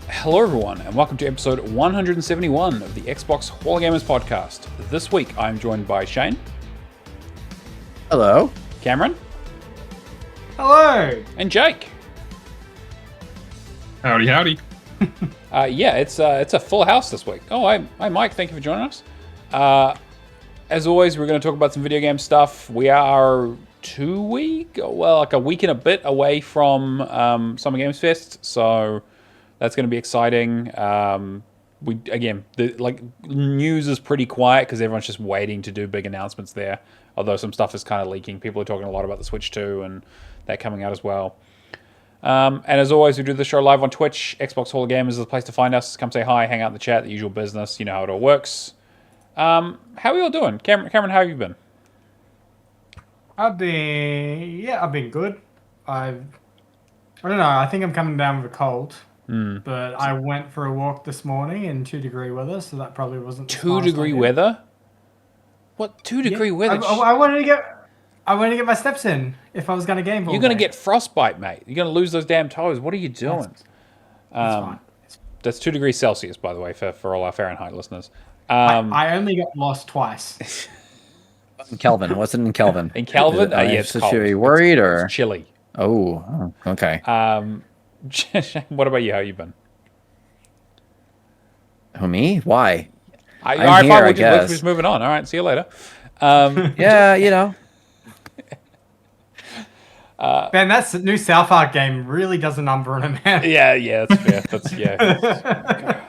Hello, everyone, and welcome to episode 171 of the Xbox Hall of Gamers podcast. This week, I'm joined by Shane. Hello. Cameron. Hello. And Jake. Howdy, howdy. Yeah, it's a full house this week. Oh, hi, Mike. Thank you for joining us. As always, we're going to talk about some video game stuff. We are a week and a bit away from Summer Games Fest, so that's going to be exciting. News is pretty quiet because everyone's just waiting to do big announcements there. Although some stuff is kind of leaking. People are talking a lot about the Switch 2 and that coming out as well. And as always, we do the show live on Twitch. Xbox Hall of Gamers is the place to find us. Come say hi, hang out in the chat, the usual business. You know how it all works. How are you all doing? Cameron, how have you been? I've been good. I don't know. I think I'm coming down with a cold. But I went for a walk this morning in 2-degree weather, so that probably wasn't the 2-degree weather. What 2-degree weather? I wanted to get my steps in if I was going to game. You're going to get frostbite, mate. You're going to lose those damn toes. What are you doing? That's fine. That's 2 degrees Celsius, by the way, for all our Fahrenheit listeners. I only got lost twice. In Kelvin. What's it in Kelvin? In Kelvin? Yeah, it's cold. Should we be worried or? It's chilly. Oh, okay. What about you? How you been? Who, me? Why? All right, here, fine. I We're guess. just moving on. All right, see you later. Yeah, you know. Man, that new South Park game really does a number on a man. Yeah, that's fair.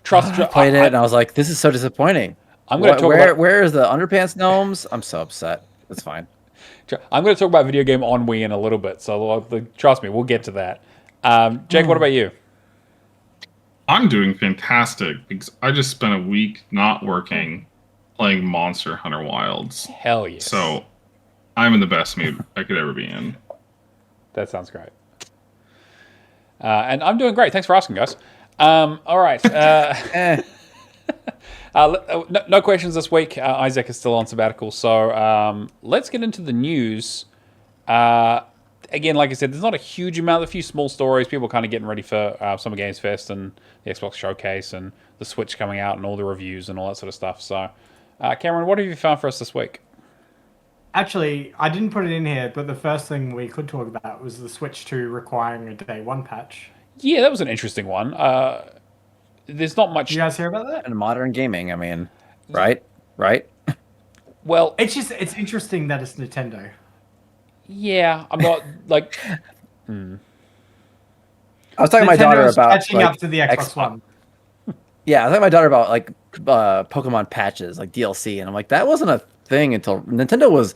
Trust. I played it and I was like, this is so disappointing. I'm going to talk about where is the underpants gnomes? I'm so upset. It's fine. I'm going to talk about video game ennui in a little bit. So trust me, we'll get to that. Jake, what about you? I'm doing fantastic because I just spent a week not working playing Monster Hunter Wilds. Hell yes. So I'm in the best mood I could ever be in. That sounds great. And I'm doing great. Thanks for asking, guys. All right. No questions this week. Isaac is still on sabbatical. So let's get into the news. Again, like I said, there's not a huge amount, a few small stories. People are kind of getting ready for Summer Games Fest and the Xbox Showcase and the Switch coming out and all the reviews and all that sort of stuff. So, Cameron, what have you found for us this week? Actually, I didn't put it in here, but the first thing we could talk about was the Switch 2 requiring a day one patch. Yeah, that was an interesting one. There's not much. Did you guys hear about that? And modern gaming, I mean, right? Well, it's interesting that it's Nintendo. Yeah, I'm not like. I was talking to my daughter about catching up to the Xbox One. Yeah, I was talking to my daughter about like Pokemon patches, like DLC, and I'm like, that wasn't a thing until Nintendo was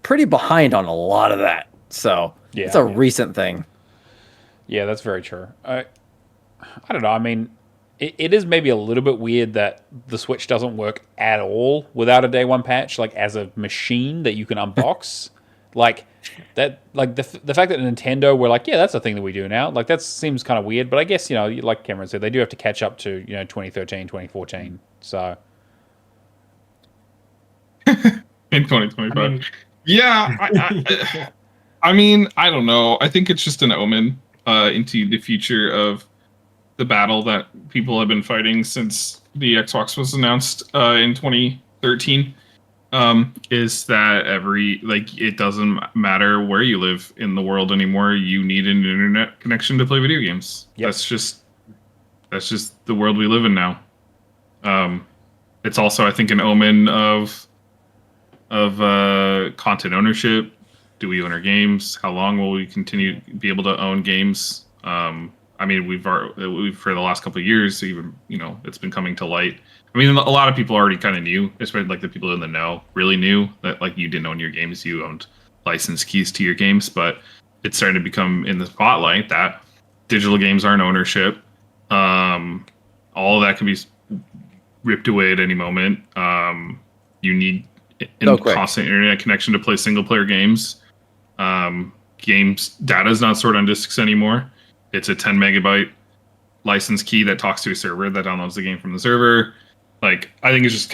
pretty behind on a lot of that. So it's a recent thing. Yeah, that's very true. I don't know. I mean, it is maybe a little bit weird that the Switch doesn't work at all without a day one patch, like as a machine that you can unbox. Like that, like the fact that Nintendo were like, yeah, that's a thing that we do now. Like that seems kind of weird, but I guess, you know, like Cameron said, they do have to catch up to, 2013, 2014. So In 2025. I mean, I don't know. I think it's just an omen into the future of the battle that people have been fighting since the Xbox was announced in 2013. Is that it doesn't matter where you live in the world anymore. You need an internet connection to play video games. Yep. That's just the world we live in now. It's also, I think, an omen of content ownership. Do we own our games? How long will we continue to be able to own games? I mean, we've for the last couple of years, even, it's been coming to light. I mean, a lot of people already kind of knew, especially like the people in the know, really knew that like you didn't own your games, you owned license keys to your games. But it's starting to become in the spotlight that digital games aren't ownership. All of that can be ripped away at any moment. You need constant internet connection to play single player games. Games data is not stored on disks anymore. It's a 10 megabyte license key that talks to a server that downloads the game from the server. Like, I think it's just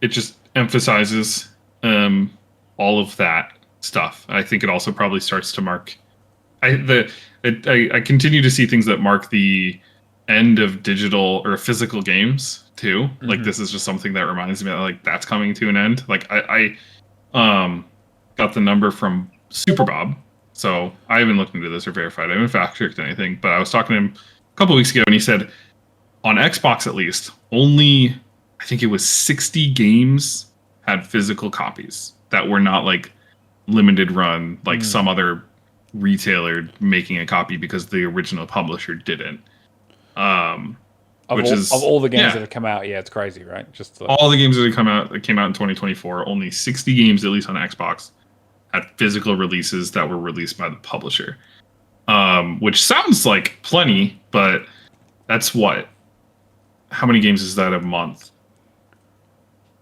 it just emphasizes all of that stuff. I think it also probably starts to mark. I continue to see things that mark the end of digital or physical games too. Mm-hmm. Like this is just something that reminds me that like that's coming to an end. Like I got the number from Super Bob, so I haven't looked into this or verified. I haven't fact checked anything, but I was talking to him a couple weeks ago, and he said on Xbox at least only I think it was 60 games had physical copies that were not like limited run like some other retailer making a copy because the original publisher didn't. Of all the games that have come out, it's crazy, right? Just like, all the games that came out in 2024, only 60 games, at least on Xbox, had physical releases that were released by the publisher. Which sounds like plenty, but that's what? How many games is that a month?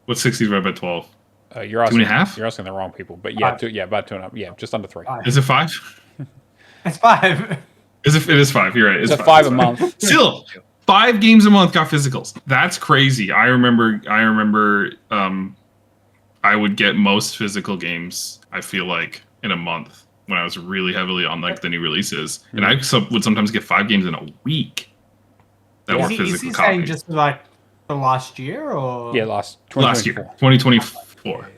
What's 60 divided by 12? You're asking, 2.5? You're asking the wrong people, but yeah, about 2.5. Yeah, just under 3. Is it 5? It's 5. It is 5. You're right. It's 5 a month. Still, 5 games a month got physicals. That's crazy. I remember. I would get most physical games, I feel like, in a month when I was really heavily on like the new releases, and I would sometimes get 5 games in a week that were physical is he copies. saying just like the last year or last year, 2024.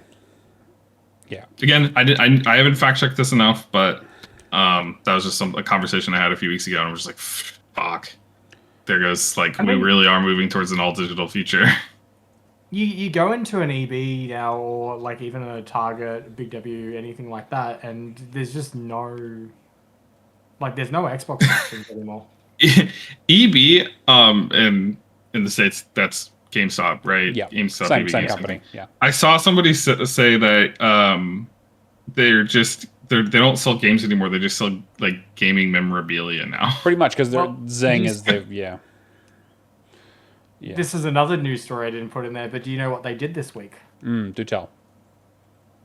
Yeah. Again, I haven't fact checked this enough, but that was just a conversation I had a few weeks ago, and I'm just like, fuck. There goes we really are moving towards an all digital future. You go into an EB now, or like even a Target, Big W, anything like that, and there's just there's no Xbox options anymore. EB, in the States, that's GameStop, right? Yeah, GameStop, same GameStop. company. Yeah, I saw somebody say that they don't sell games anymore. They just sell like gaming memorabilia now. pretty much because they're Zing these- is the yeah. This is another news story I didn't put in there, but do you know what they did this week? Do tell.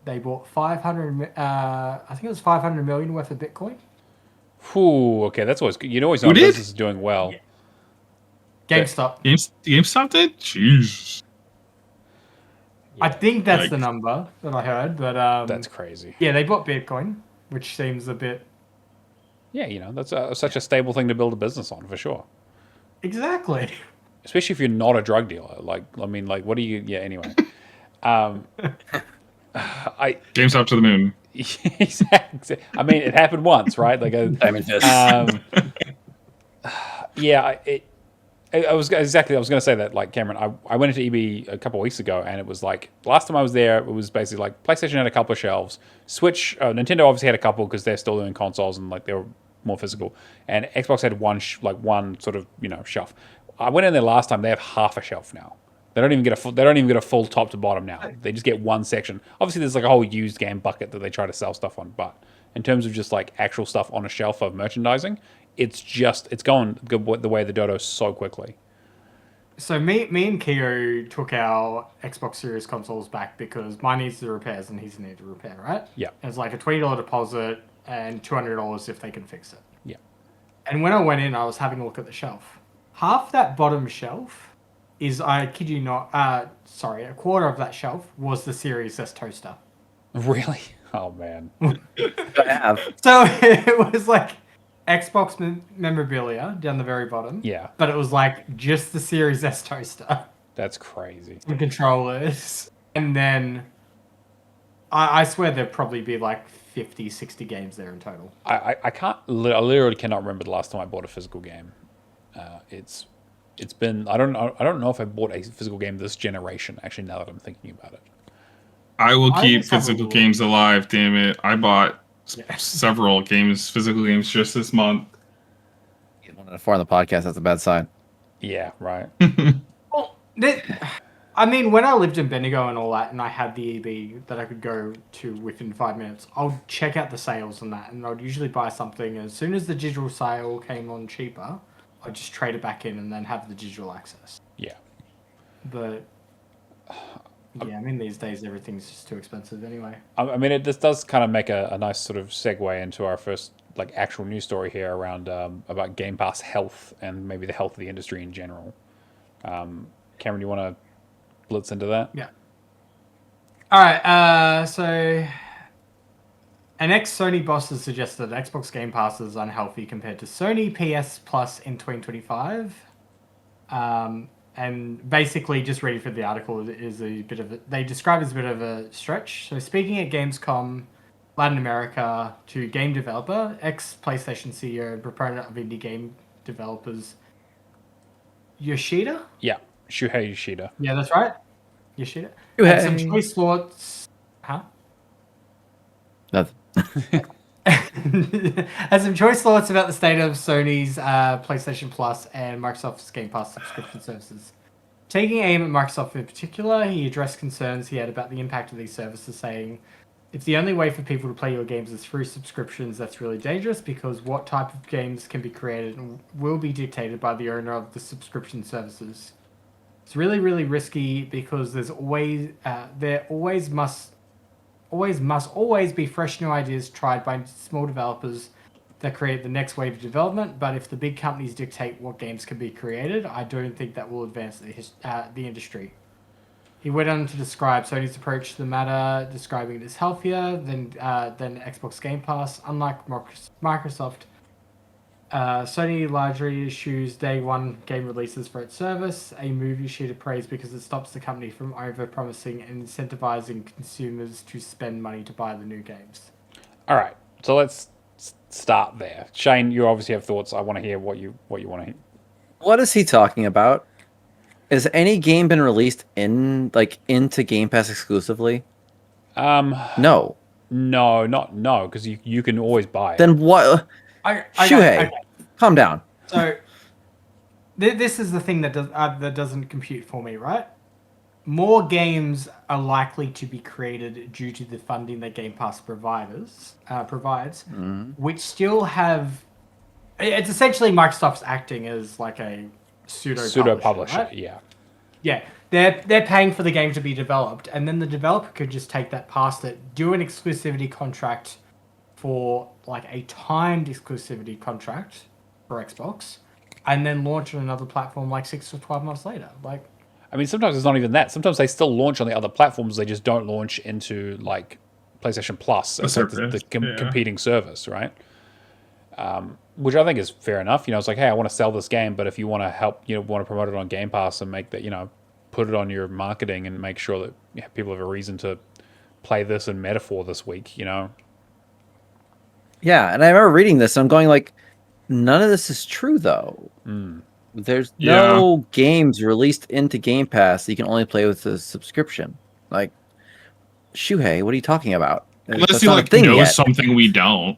They bought 500. I think it was 500 million worth of Bitcoin. Whew, okay, that's always good. You always know business is doing well. Yeah. GameStop. GameStop did? Jeez. I think that's Like- the number that I heard, but That's crazy. yeah, they bought Bitcoin, which seems a bit Yeah, that's such a stable thing to build a business on for sure. exactly. Especially if you're not a drug dealer. What do you? Yeah. Anyway, GameStop to the moon. exactly. I mean, it happened once, right? Like a Diamond Fist. yeah. I was going to say that, like Cameron, I went into EB a couple of weeks ago, and it was like last time I was there, it was basically like PlayStation had a couple of shelves, Switch, Nintendo obviously had a couple because they're still doing consoles and like they were more physical, and Xbox had one sort of shelf. I went in there last time; they have half a shelf now. They don't even get a full top to bottom now. They just get one section. Obviously, there's like a whole used game bucket that they try to sell stuff on, but in terms of just like actual stuff on a shelf of merchandising, it's going the way the dodo so quickly. So me and Keo took our Xbox Series consoles back because mine needs the repairs and his needs to repair, right? Yeah. It's like a $20 deposit and $200 if they can fix it. Yeah. And when I went in, I was having a look at the shelf. Half that bottom shelf is, I kid you not, a quarter of that shelf was the Series S toaster. Really? Oh man. I have. So it was like Xbox memorabilia down the very bottom. Yeah. But it was like just the Series S toaster. That's crazy. Some controllers. And then I swear there'd probably be like 50, 60 games there in total. I literally cannot remember the last time I bought a physical game. It's been I don't know if I bought a physical game this generation. Actually, now that I'm thinking about it, I will I keep just have a physical rule. games alive. Damn it! I bought several physical games, just this month. One out of 4 on the podcast. That's a bad sign. yeah, right. Well, I mean, when I lived in Bendigo and all that, and I had the EB that I could go to within 5 minutes, I'll check out the sales and that, and I'd usually buy something. As soon as the digital sale came on cheaper, I'd just trade it back in and then have the digital access. Yeah. But yeah, I mean, these days everything's just too expensive anyway. I mean, this does kind of make a nice sort of segue into our first like actual news story here around about Game Pass health and maybe the health of the industry in general. Cameron, you want to blitz into that? Yeah. All right. So an ex-Sony boss has suggested that Xbox Game Pass is unhealthy compared to Sony PS Plus in 2025. And basically, just reading through the article is a bit of they describe it as a bit of a stretch. So speaking at Gamescom, Latin America, to game developer, ex-PlayStation CEO and proponent of indie game developers, Yoshida? Yeah, Shuhei Yoshida. Yeah, that's right. Yoshida. Shuhei. Had some choice thoughts. Huh? Nothing. Had some choice thoughts about the state of Sony's PlayStation Plus and Microsoft's Game Pass subscription services. Taking aim at Microsoft in particular, he addressed concerns he had about the impact of these services, saying, "If the only way for people to play your games is through subscriptions, that's really dangerous because what type of games can be created will be dictated by the owner of the subscription services. It's really, really risky because there must always be fresh new ideas tried by small developers that create the next wave of development. But if the big companies dictate what games can be created, I don't think that will advance the industry." He went on to describe Sony's approach to the matter, describing it as healthier than Xbox Game Pass. Unlike Microsoft, Sony largely issues day one game releases for its service, a move Yoshida praised because it stops the company from over-promising and incentivizing consumers to spend money to buy the new games. All right, so let's start there. Shane, you obviously have thoughts. I want to hear what you want to hear. What is he talking about? Has any game been released into Game Pass exclusively? No. No, because you can always buy it. Then what? Shuhei, calm down. So this is the thing that doesn't compute for me, right? More games are likely to be created due to the funding that Game Pass provides, which still have. It's essentially Microsoft's acting as like a pseudo publisher, right? Yeah. Yeah, they're paying for the game to be developed, and then the developer could just take that past it, do an exclusivity contract for like a timed exclusivity contract for Xbox, and then launch on another platform like 6 or 12 months later. Like, I mean, sometimes it's not even that. Sometimes they still launch on the other platforms. They just don't launch into like PlayStation Plus, the competing service, right? Which I think is fair enough. It's like, hey, I want to sell this game, but if you want to help, want to promote it on Game Pass and make that, put it on your marketing and make sure that people have a reason to play this in Metaphor this week, Yeah, and I remember reading this and I'm going like, none of this is true though. There's no games released into Game Pass that you can only play with a subscription. Like, Shuhei, what are you talking about? Unless you know something we don't.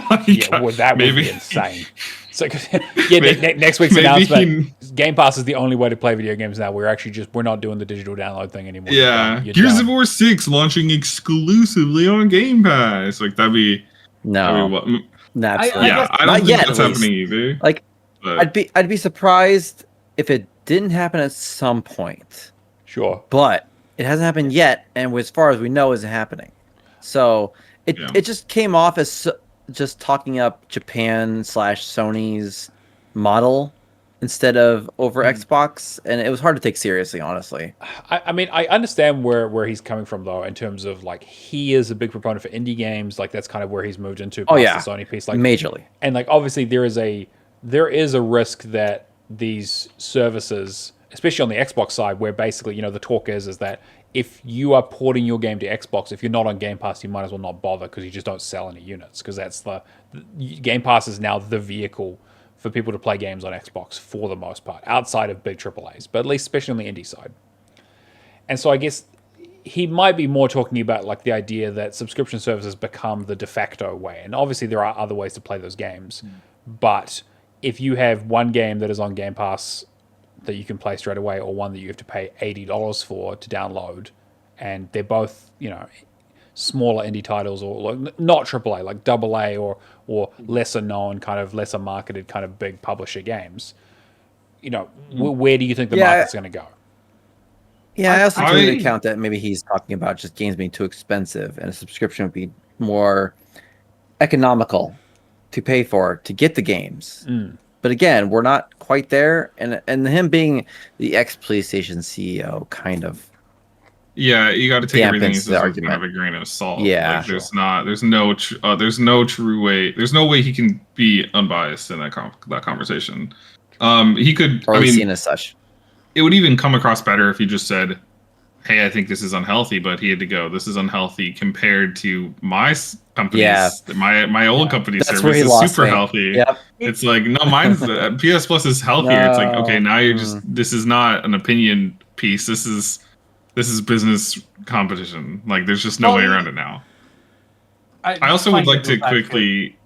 That would be insane. So, next week's announcement: Game Pass is the only way to play video games now. We're not doing the digital download thing anymore. Yeah, Gears of War 6 launching exclusively on Game Pass. Like that'd be no. I don't think that's happening either. Like, I'd be surprised if it didn't happen at some point. Sure, but it hasn't happened yet, and as far as we know, isn't happening. So it just came off as just talking up Japan / Sony's model instead of over Xbox, and it was hard to take seriously, honestly. I mean, I understand where he's coming from though, in terms of like he is a big proponent for indie games, like that's kind of where he's moved into. The Sony piece, like majorly, and like obviously there is a risk that these services, especially on the Xbox side, where basically the talk is that if you are porting your game to Xbox, if you're not on Game Pass, you might as well not bother because you just don't sell any units. Because that's the Game Pass is now the vehicle for people to play games on Xbox for the most part, outside of big AAAs, but at least especially on the indie side. And so I guess he might be more talking about like the idea that subscription services become the de facto way. And obviously there are other ways to play those games. But if you have one game that is on Game Pass that you can play straight away, or one that you have to pay $80 for to download, and they're both, smaller indie titles, or like not AAA, like AA or lesser known, kind of lesser marketed, kind of big publisher games, where do you think the market's going to go? Yeah, I also took into account that maybe he's talking about just games being too expensive, and a subscription would be more economical to pay for to get the games. But again, we're not quite there, and him being the ex-PlayStation CEO kind of you got to take everything as kind of a grain of salt. Yeah, like, there's no true way. There's no way he can be unbiased in that conversation. He could. Or I mean, seen as such. it would even come across better if he just said, "Hey, I think this is unhealthy," but he had to go, "This is unhealthy compared to my company's, Yeah. my old company's That's where service he is lost super me. healthy." Yep. It's like, no, mine's PS Plus is healthier. It's like, okay, No. now you're just, this is not an opinion piece. This is business competition. Like, there's just no way around it now. I also would like to quickly,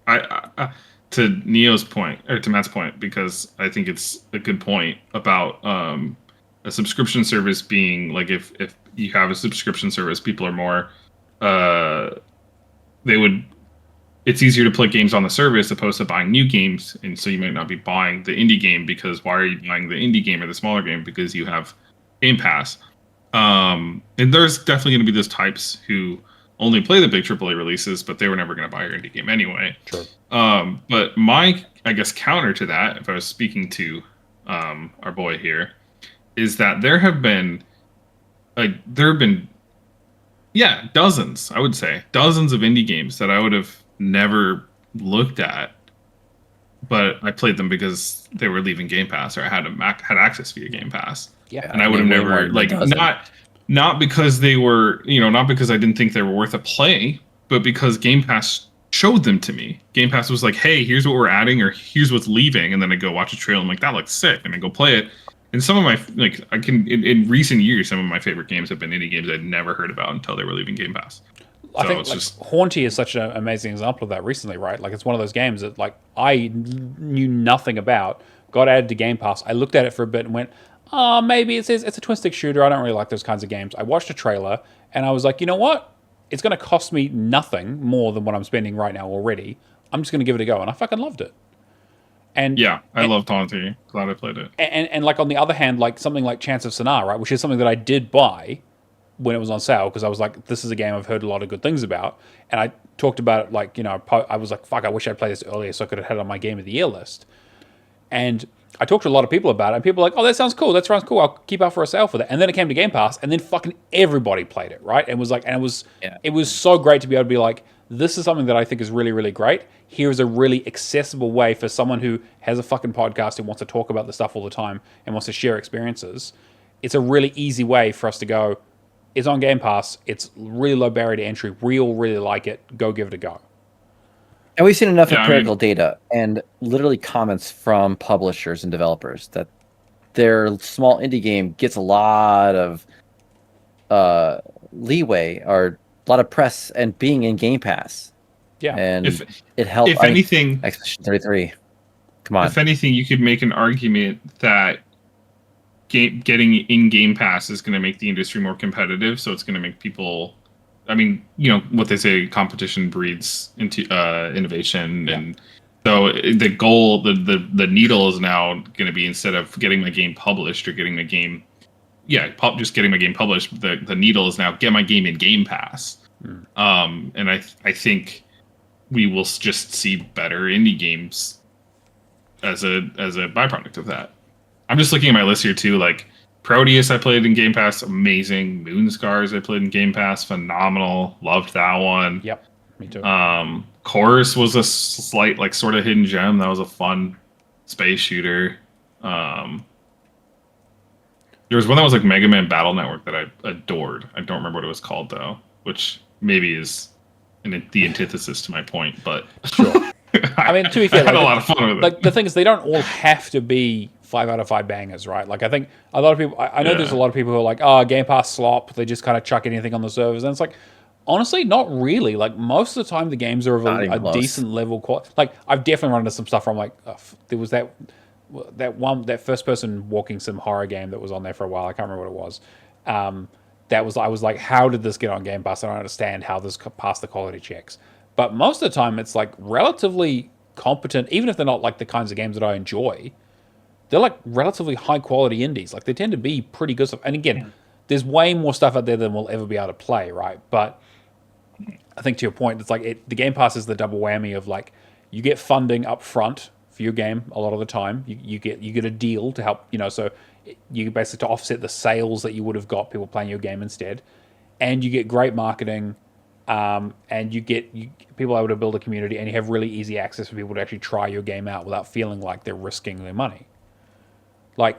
to Neo's point, or to Matt's point, because I think it's a good point about a subscription service being like, if you have a subscription service, people are more it's easier to play games on the service opposed to buying new games, and so you might not be buying the indie game, because why are you buying the indie game or the smaller game? Because you have Game Pass. And there's definitely going to be those types who only play the big AAA releases, but they were never going to buy your indie game anyway. Sure. But my, I guess, counter to that, if I was speaking to our boy here, is that there have been dozens, I would say, dozens of indie games that I would have never looked at, but I played them because they were leaving Game Pass, or I had access via Game Pass. Yeah. And I would have never, like, not because they were, not because I didn't think they were worth a play, but because Game Pass showed them to me. Game Pass was like, hey, here's what we're adding, or here's what's leaving, and then I go watch a trailer, I'm like, that looks sick, and I go play it. And some of my, like, in recent years, some of my favorite games have been indie games I'd never heard about until they were leaving Game Pass. I think Haunty is such an amazing example of that recently, right? Like, it's one of those games that, like, I knew nothing about, got added to Game Pass. I looked at it for a bit and went, oh, maybe it's a twin-stick shooter. I don't really like those kinds of games. I watched a trailer, and I was like, you know what? It's going to cost me nothing more than what I'm spending right now already. I'm just going to give it a go, and I fucking loved it. And yeah, I loved Haunty. Glad I played it. And like, on the other hand, like something like Chance of Sanaa, right, which is something that I did buy when it was on sale, because I was like, this is a game I've heard a lot of good things about, and I talked about it, like, I was like, fuck, I wish I'd played this earlier so I could have had it on my Game of the Year list. And I talked to a lot of people about it, and people were like, oh, that sounds cool, I'll keep out for a sale for that. And then it came to Game Pass, and then fucking everybody played it, right? And was like, it was so great to be able to be like, this is something that I think is really, really great. Here's a really accessible way for someone who has a fucking podcast and wants to talk about the stuff all the time and wants to share experiences. It's a really easy way for us to go, it's on Game Pass, it's really low barrier to entry, really like it, go give it a go. And we've seen enough empirical data and literally comments from publishers and developers that their small indie game gets a lot of leeway or a lot of press and being in Game Pass. Yeah. And it helped. If anything, Expedition 33. Come on. If anything, you could make an argument that getting in Game Pass is going to make the industry more competitive. So it's going to make people, I mean, what they say, competition breeds into innovation. Yeah. And so the goal, the needle is now going to be, instead of getting my game published or getting the game, just getting my game published, the needle is now get my game in Game Pass. And I think we will just see better indie games as a byproduct of that. I'm just looking at my list here too. Like Proteus, I played in Game Pass, amazing. Moonscars, I played in Game Pass, phenomenal. Loved that one. Yep, me too. Chorus was a slight, like, sort of hidden gem. That was a fun space shooter. There was one that was like Mega Man Battle Network that I adored. I don't remember what it was called though, which maybe is the antithesis to my point, but sure. I mean, to be fair, I had a lot of fun with it. Like, the thing is, they don't all have to be 5 out of 5 bangers, right? Like, I think a lot of people, I know there's a lot of people who are like, oh, Game Pass slop, they just kind of chuck anything on the servers, and it's like, honestly, not really. Like, most of the time, the games are of a decent level quality. Like, I've definitely run into some stuff where I'm like, there was that first person walking sim horror game that was on there for a while. I can't remember what it was. I was like, how did this get on Game Pass? I don't understand how this passed the quality checks. But most of the time, it's like relatively competent, even if they're not like the kinds of games that I enjoy. They're like relatively high quality indies. Like, they tend to be pretty good stuff. And again, there's way more stuff out there than we'll ever be able to play, right? But I think to your point, it's like the Game Pass is the double whammy of, like, you get funding up front for your game a lot of the time. You get a deal to help, so you basically to offset the sales that you would have got people playing your game instead, and you get great marketing. and people are able to build a community, and you have really easy access for people to actually try your game out without feeling like they're risking their money. Like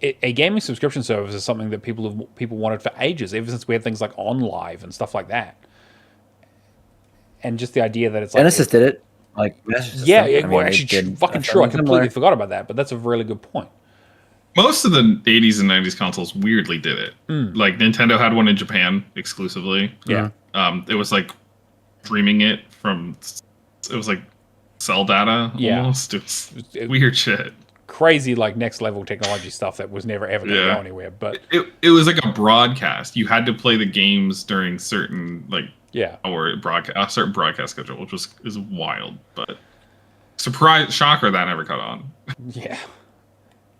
a gaming subscription service is something that people wanted for ages, ever since we had things like OnLive and stuff like that. And just the idea that it's like Genesis did it. Like actually, fucking true. I completely forgot about that, but that's a really good point. Most of the 80s and 90s consoles weirdly did it. Like Nintendo had one in Japan exclusively. Yeah. It was like streaming it from. It was like cell data almost. It was weird shit. Crazy, like next level technology stuff that was never ever going to go anywhere. But it was like a broadcast. You had to play the games during certain or broadcast, a certain broadcast schedule, which is wild. But shocker that never caught on. Yeah,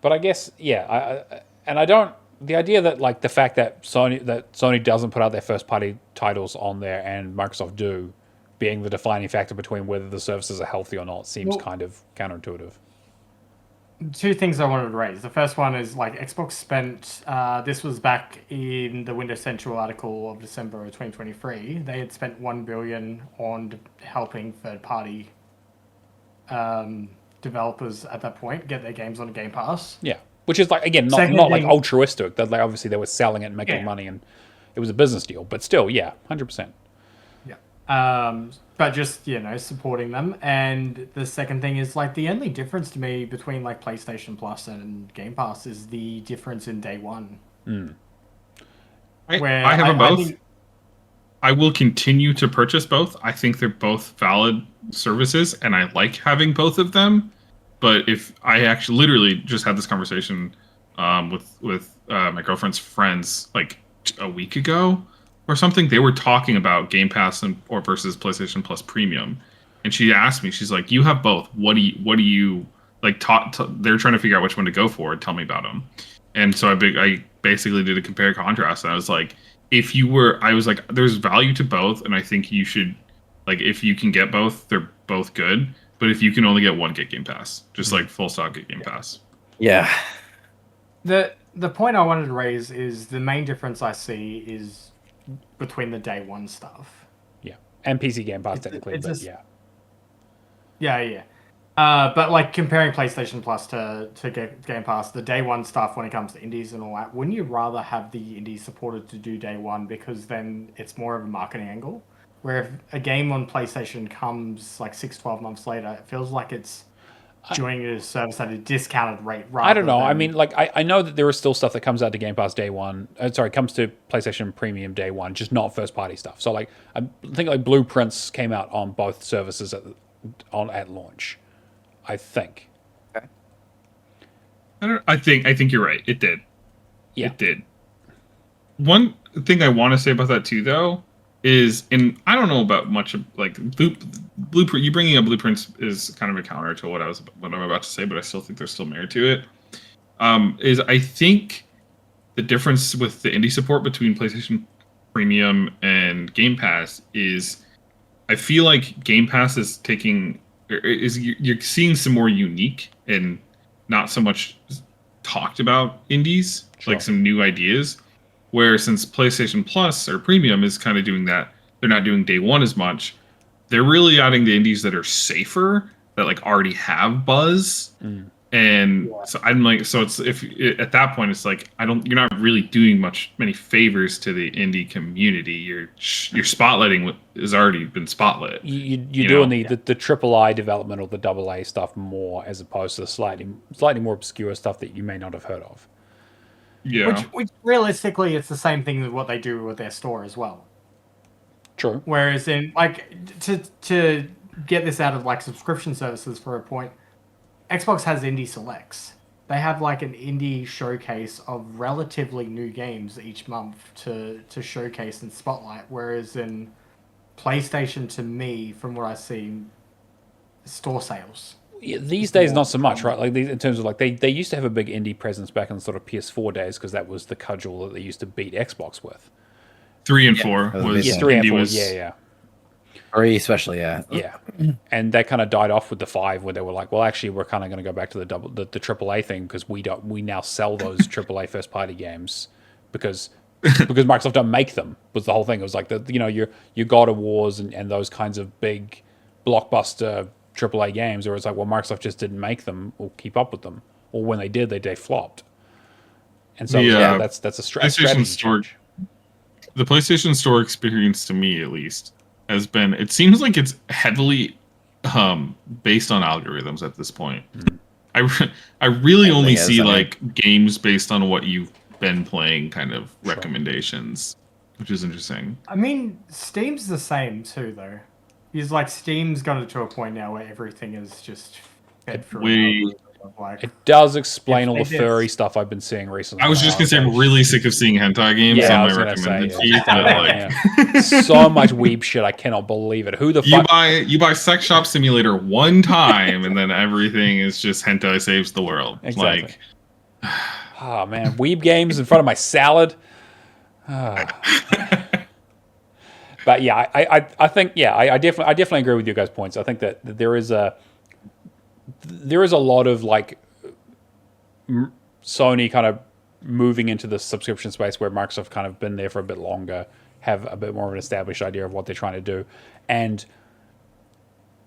but I guess I don't. The idea that like the fact that Sony doesn't put out their first party titles on there and Microsoft do, being the defining factor between whether the services are healthy or not, seems kind of counterintuitive. Two things I wanted to raise. The first one is like Xbox spent, this was back in the Windows Central article of December of 2023. They had spent $1 billion on helping third-party developers at that point get their games on Game Pass. Yeah, which is like again not like altruistic. That like obviously they were selling it and making money, and it was a business deal. But still, 100%. But just, supporting them. And the second thing is like the only difference to me between like PlayStation Plus and Game Pass is the difference in day one. I have them both. I will continue to purchase both. I think they're both valid services, and I like having both of them. But if I actually literally just had this conversation with my girlfriend's friends like a week ago or something, they were talking about Game Pass or versus PlayStation Plus Premium, and she asked me, she's like, "You have both. What do you like?" They're trying to figure out which one to go for. Tell me about them. And so I basically did a compare contrast, and I was like, there's value to both, and I think you should, like, if you can get both, they're both good. But if you can only get one, get Game Pass. Just like full stock, get Game Pass. Yeah. The point I wanted to raise is the main difference I see is between the day one stuff. Yeah, and PC Game Pass technically, but like comparing PlayStation Plus to Game Pass, the day one stuff when it comes to indies and all that, wouldn't you rather have the indies supported to do day one, because then it's more of a marketing angle? Where if a game on PlayStation comes like 6-12 months later, it feels like it's joining a service at a discounted rate. I don't know. I mean, like I know that there is still stuff that comes out to Game Pass day one. Comes to PlayStation Premium day one, just not first party stuff. So like I think like Blueprints came out on both services at launch. I think. Okay. I think you're right. It did. Yeah. It did. One thing I want to say about that too, though, is, and I don't know about much of like Blueprint. You bringing up Blueprints is kind of a counter to what I'm about to say, but I still think there's still merit to it. Is I think the difference with the indie support between PlayStation Premium and Game Pass is, I feel like Game Pass is you're seeing some more unique and not so much talked about indies, like some new ideas. Where since PlayStation Plus or Premium is kind of doing that, they're not doing day one as much. They're really adding the indies that are safer, that like already have buzz. And so I'm like, so it's at that point it's like you're not really doing many favors to the indie community. Your spotlighting has already been spotlit. You're doing the AAA development or the AA stuff more, as opposed to the slightly more obscure stuff that you may not have heard of. Yeah. Which realistically, it's the same thing with what they do with their store as well. True. Whereas in like to get this out of like subscription services for a point, Xbox has indie selects. They have like an indie showcase of relatively new games each month to showcase and spotlight. Whereas in PlayStation, to me, from what I see, store sales. Yeah, these days, not so much, right? Like in terms of like they used to have a big indie presence back in sort of PS4 days, because that was the cudgel that they used to beat Xbox with. 3 and 4 was 3 and 4. Was, yeah. 3 especially, yeah. Yeah, and that kind of died off with the 5, where they were like, well, actually, we're kind of going to go back to the AAA thing, because we now sell those AAA first party games, because because Microsoft don't make them was the whole thing. It was like your God of Wars and those kinds of big blockbuster AAA games, where it's like, well, Microsoft just didn't make them or keep up with them, or when they did, they flopped. And so that's a strategy change. The PlayStation Store experience, to me at least, has been. It seems like it's heavily based on algorithms at this point. I really only see like games based on what you've been playing, kind of recommendations, which is interesting. I mean, Steam's the same too, though. It's like Steam's got it to a point now where everything is just fed through. Like, it does explain all the furry stuff I've been seeing recently. I was just gonna say, I'm really sick of seeing hentai games on my recommended feed. So much weeb shit, I cannot believe it. Who the fuck? You buy Sex Shop Simulator one time, and then everything is just hentai saves the world. Exactly. Like, oh man, weeb games in front of my salad. But yeah, I think I definitely agree with you guys' points. I think that there is a lot of like Sony kind of moving into the subscription space where Microsoft kind of been there for a bit longer, have a bit more of an established idea of what they're trying to do. And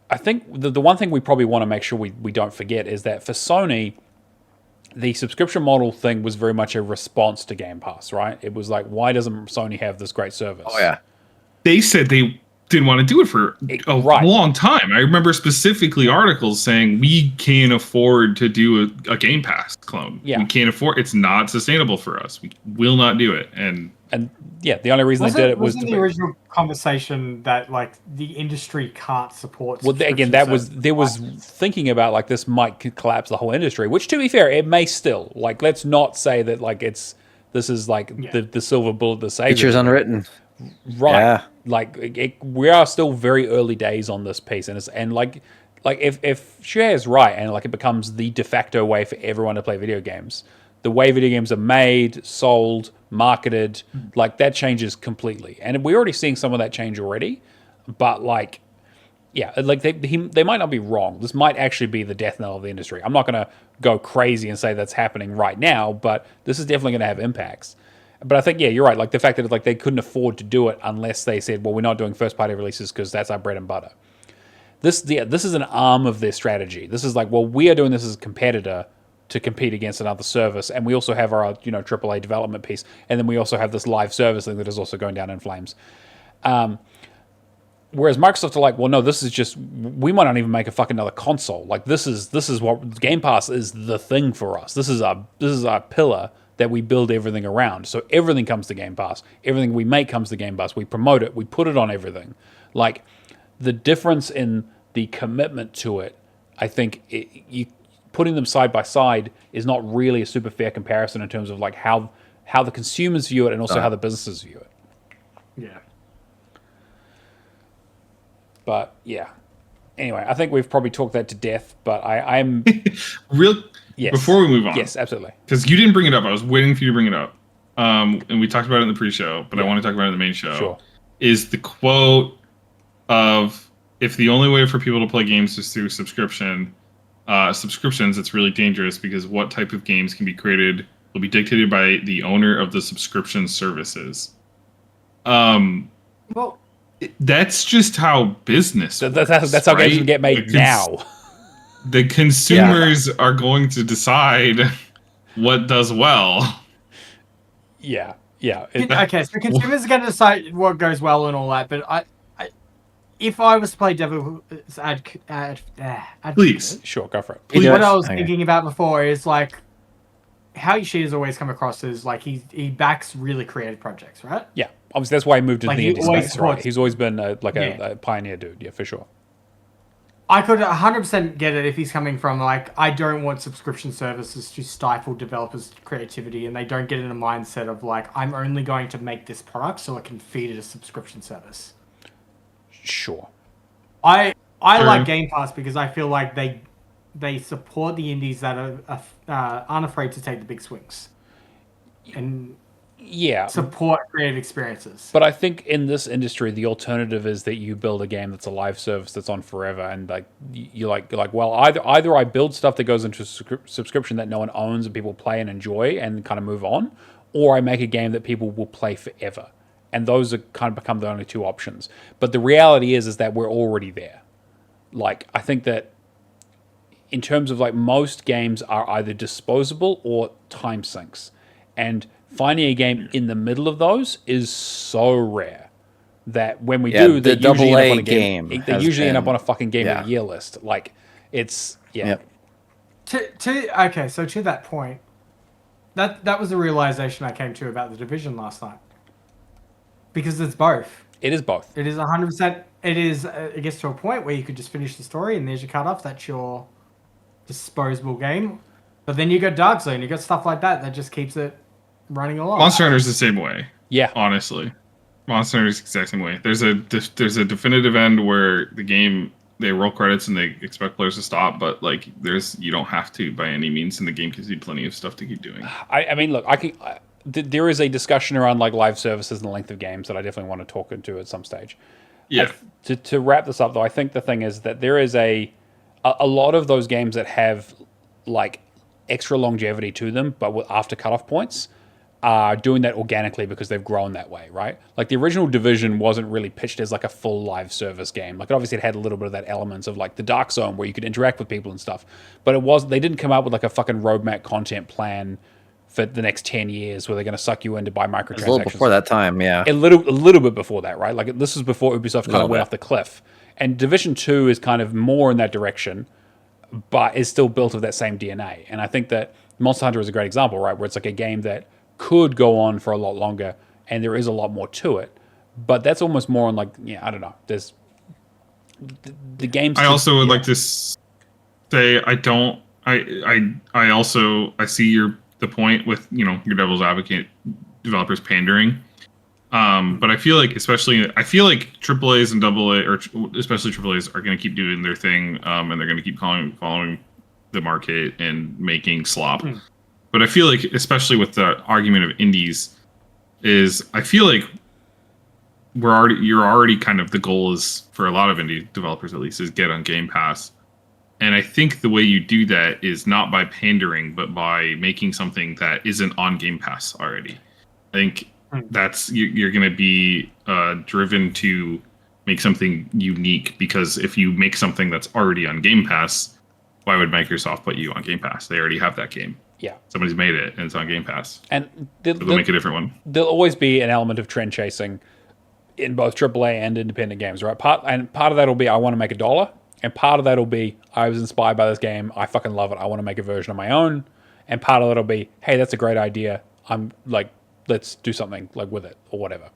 I think the one thing we probably want to make sure we don't forget is that for Sony, the subscription model thing was very much a response to Game Pass, right? It was like, why doesn't Sony have this great service? Oh yeah. They said they didn't want to do it for a long time. I remember specifically articles saying we can't afford to do a Game Pass clone. Yeah. We can't afford. It's not sustainable for us. We will not do it. And yeah, the only reason they did it was the original conversation that like the industry can't support. Well, again, there was thinking about like this might collapse the whole industry. Which, to be fair, it may still. Like, let's not say that like this is like the silver bullet that saves. Future's unwritten. Right. Yeah. Like we are still very early days on this piece, and like if Share is right, and like it becomes the de facto way for everyone to play video games, the way video games are made, sold, marketed, like that changes completely, and we're already seeing some of that change already. But like, yeah, like they might not be wrong. This might actually be the death knell of the industry. I'm not going to go crazy and say that's happening right now, but this is definitely going to have impacts. But I think, yeah, you're right. Like the fact that like they couldn't afford to do it unless they said, well, we're not doing first-party releases because that's our bread and butter. This is an arm of their strategy. This is like, well, we are doing this as a competitor to compete against another service, and we also have our AAA development piece, and then we also have this live service thing that is also going down in flames. Whereas Microsoft are like, well, no, this is just, we might not even make a fucking another console. Like this is what Game Pass is, the thing for us. This is our pillar that we build everything around. So everything comes to Game Pass. Everything we make comes to Game Pass. We promote it. We put it on everything. Like, the difference in the commitment to it, I think you putting them side by side is not really a super fair comparison in terms of like how the consumers view it and also how the businesses view it. Yeah. But, yeah. Anyway, I think we've probably talked that to death, but I'm... Yes. Before we move on. Yes, absolutely. Because you didn't bring it up. I was waiting for you to bring it up. And we talked about it in the pre-show, but I want to talk about it in the main show. Sure. Is the quote of, if the only way for people to play games is through subscriptions, it's really dangerous because what type of games can be created will be dictated by the owner of the subscription services. Well, that's just how business works, that's how games get made now. The consumers are going to decide what does well. Yeah. Okay, so consumers are going to decide what goes well and all that, but if I was to play devil's advocate, please, sure, go for it. Please. What I was thinking about before is like how Yoshida's always come across as like he backs really creative projects, right? Yeah, obviously that's why he moved into like the indie space, right? Supports. He's always been a pioneer dude, yeah, for sure. I could 100% get it if he's coming from like, I don't want subscription services to stifle developers' creativity, and they don't get in a mindset of like, I'm only going to make this product so I can feed it a subscription service. Sure. I like Game Pass because I feel like they support the indies that are unafraid to take the big swings. And support creative experiences. But I think in this industry, the alternative is that you build a game that's a live service that's on forever, and like you're like, well, either I build stuff that goes into subscription that no one owns and people play and enjoy and kind of move on, or I make a game that people will play forever. And those are kind of become the only two options. But the reality is that we're already there. Like, I think that in terms of like most games are either disposable or time sinks. And finding a game in the middle of those is so rare that when we do, they usually end up on a game. They usually end up on a fucking game of the year list. Like, it's Okay, so to that point, that was the realization I came to about The Division last night. Because it's both. It is both. It is 100%. It is. It gets to a point where you could just finish the story and there's your cutoff. That's your disposable game. But then you got Dark Zone. You got stuff like that just keeps it running along. Monster Hunter's the same way. Yeah. Honestly, Monster Hunter's the exact same way. There's a definitive end where the game, they roll credits and they expect players to stop, but like you don't have to by any means, and the game gives you plenty of stuff to keep doing. I mean, look, there is a discussion around like live services and the length of games that I definitely want to talk into at some stage. Yeah. To wrap this up, though, I think the thing is that there is a lot of those games that have like extra longevity to them, but with after cutoff points, are doing that organically because they've grown that way, right? Like the original Division wasn't really pitched as like a full live service game. Like obviously it had a little bit of that elements of like the Dark Zone where you could interact with people and stuff, but they didn't come out with like a fucking roadmap content plan for the next 10 years where they're going to suck you in to buy microtransactions. A little before that time, yeah. A little bit before that, right? Like this was before Ubisoft kind of went off the cliff. And Division 2 is kind of more in that direction, but is still built of that same DNA. And I think that Monster Hunter is a great example, right? Where it's like a game that could go on for a lot longer and there is a lot more to it. But that's almost more on like, I don't know. There's the games. I also would like to say I see the point with your devil's advocate developers pandering, but I feel like AAAs and AA or especially AAAs are going to keep doing their thing, and they're going to keep following the market and making slop. But I feel like, especially with the argument of indies, I feel like you're already kind of, the goal is for a lot of indie developers at least, is get on Game Pass. And I think the way you do that is not by pandering, but by making something that isn't on Game Pass already. I think that's you're going to be driven to make something unique, because if you make something that's already on Game Pass, why would Microsoft put you on Game Pass? They already have that game. Yeah, somebody's made it and it's on Game Pass. And they'll make a different one. There'll always be an element of trend chasing in both AAA and independent games, right? Part of that will be I want to make $1. And part of that will be, I was inspired by this game. I fucking love it. I want to make a version of my own. And part of that will be, hey, that's a great idea. I'm like, let's do something like with it or whatever.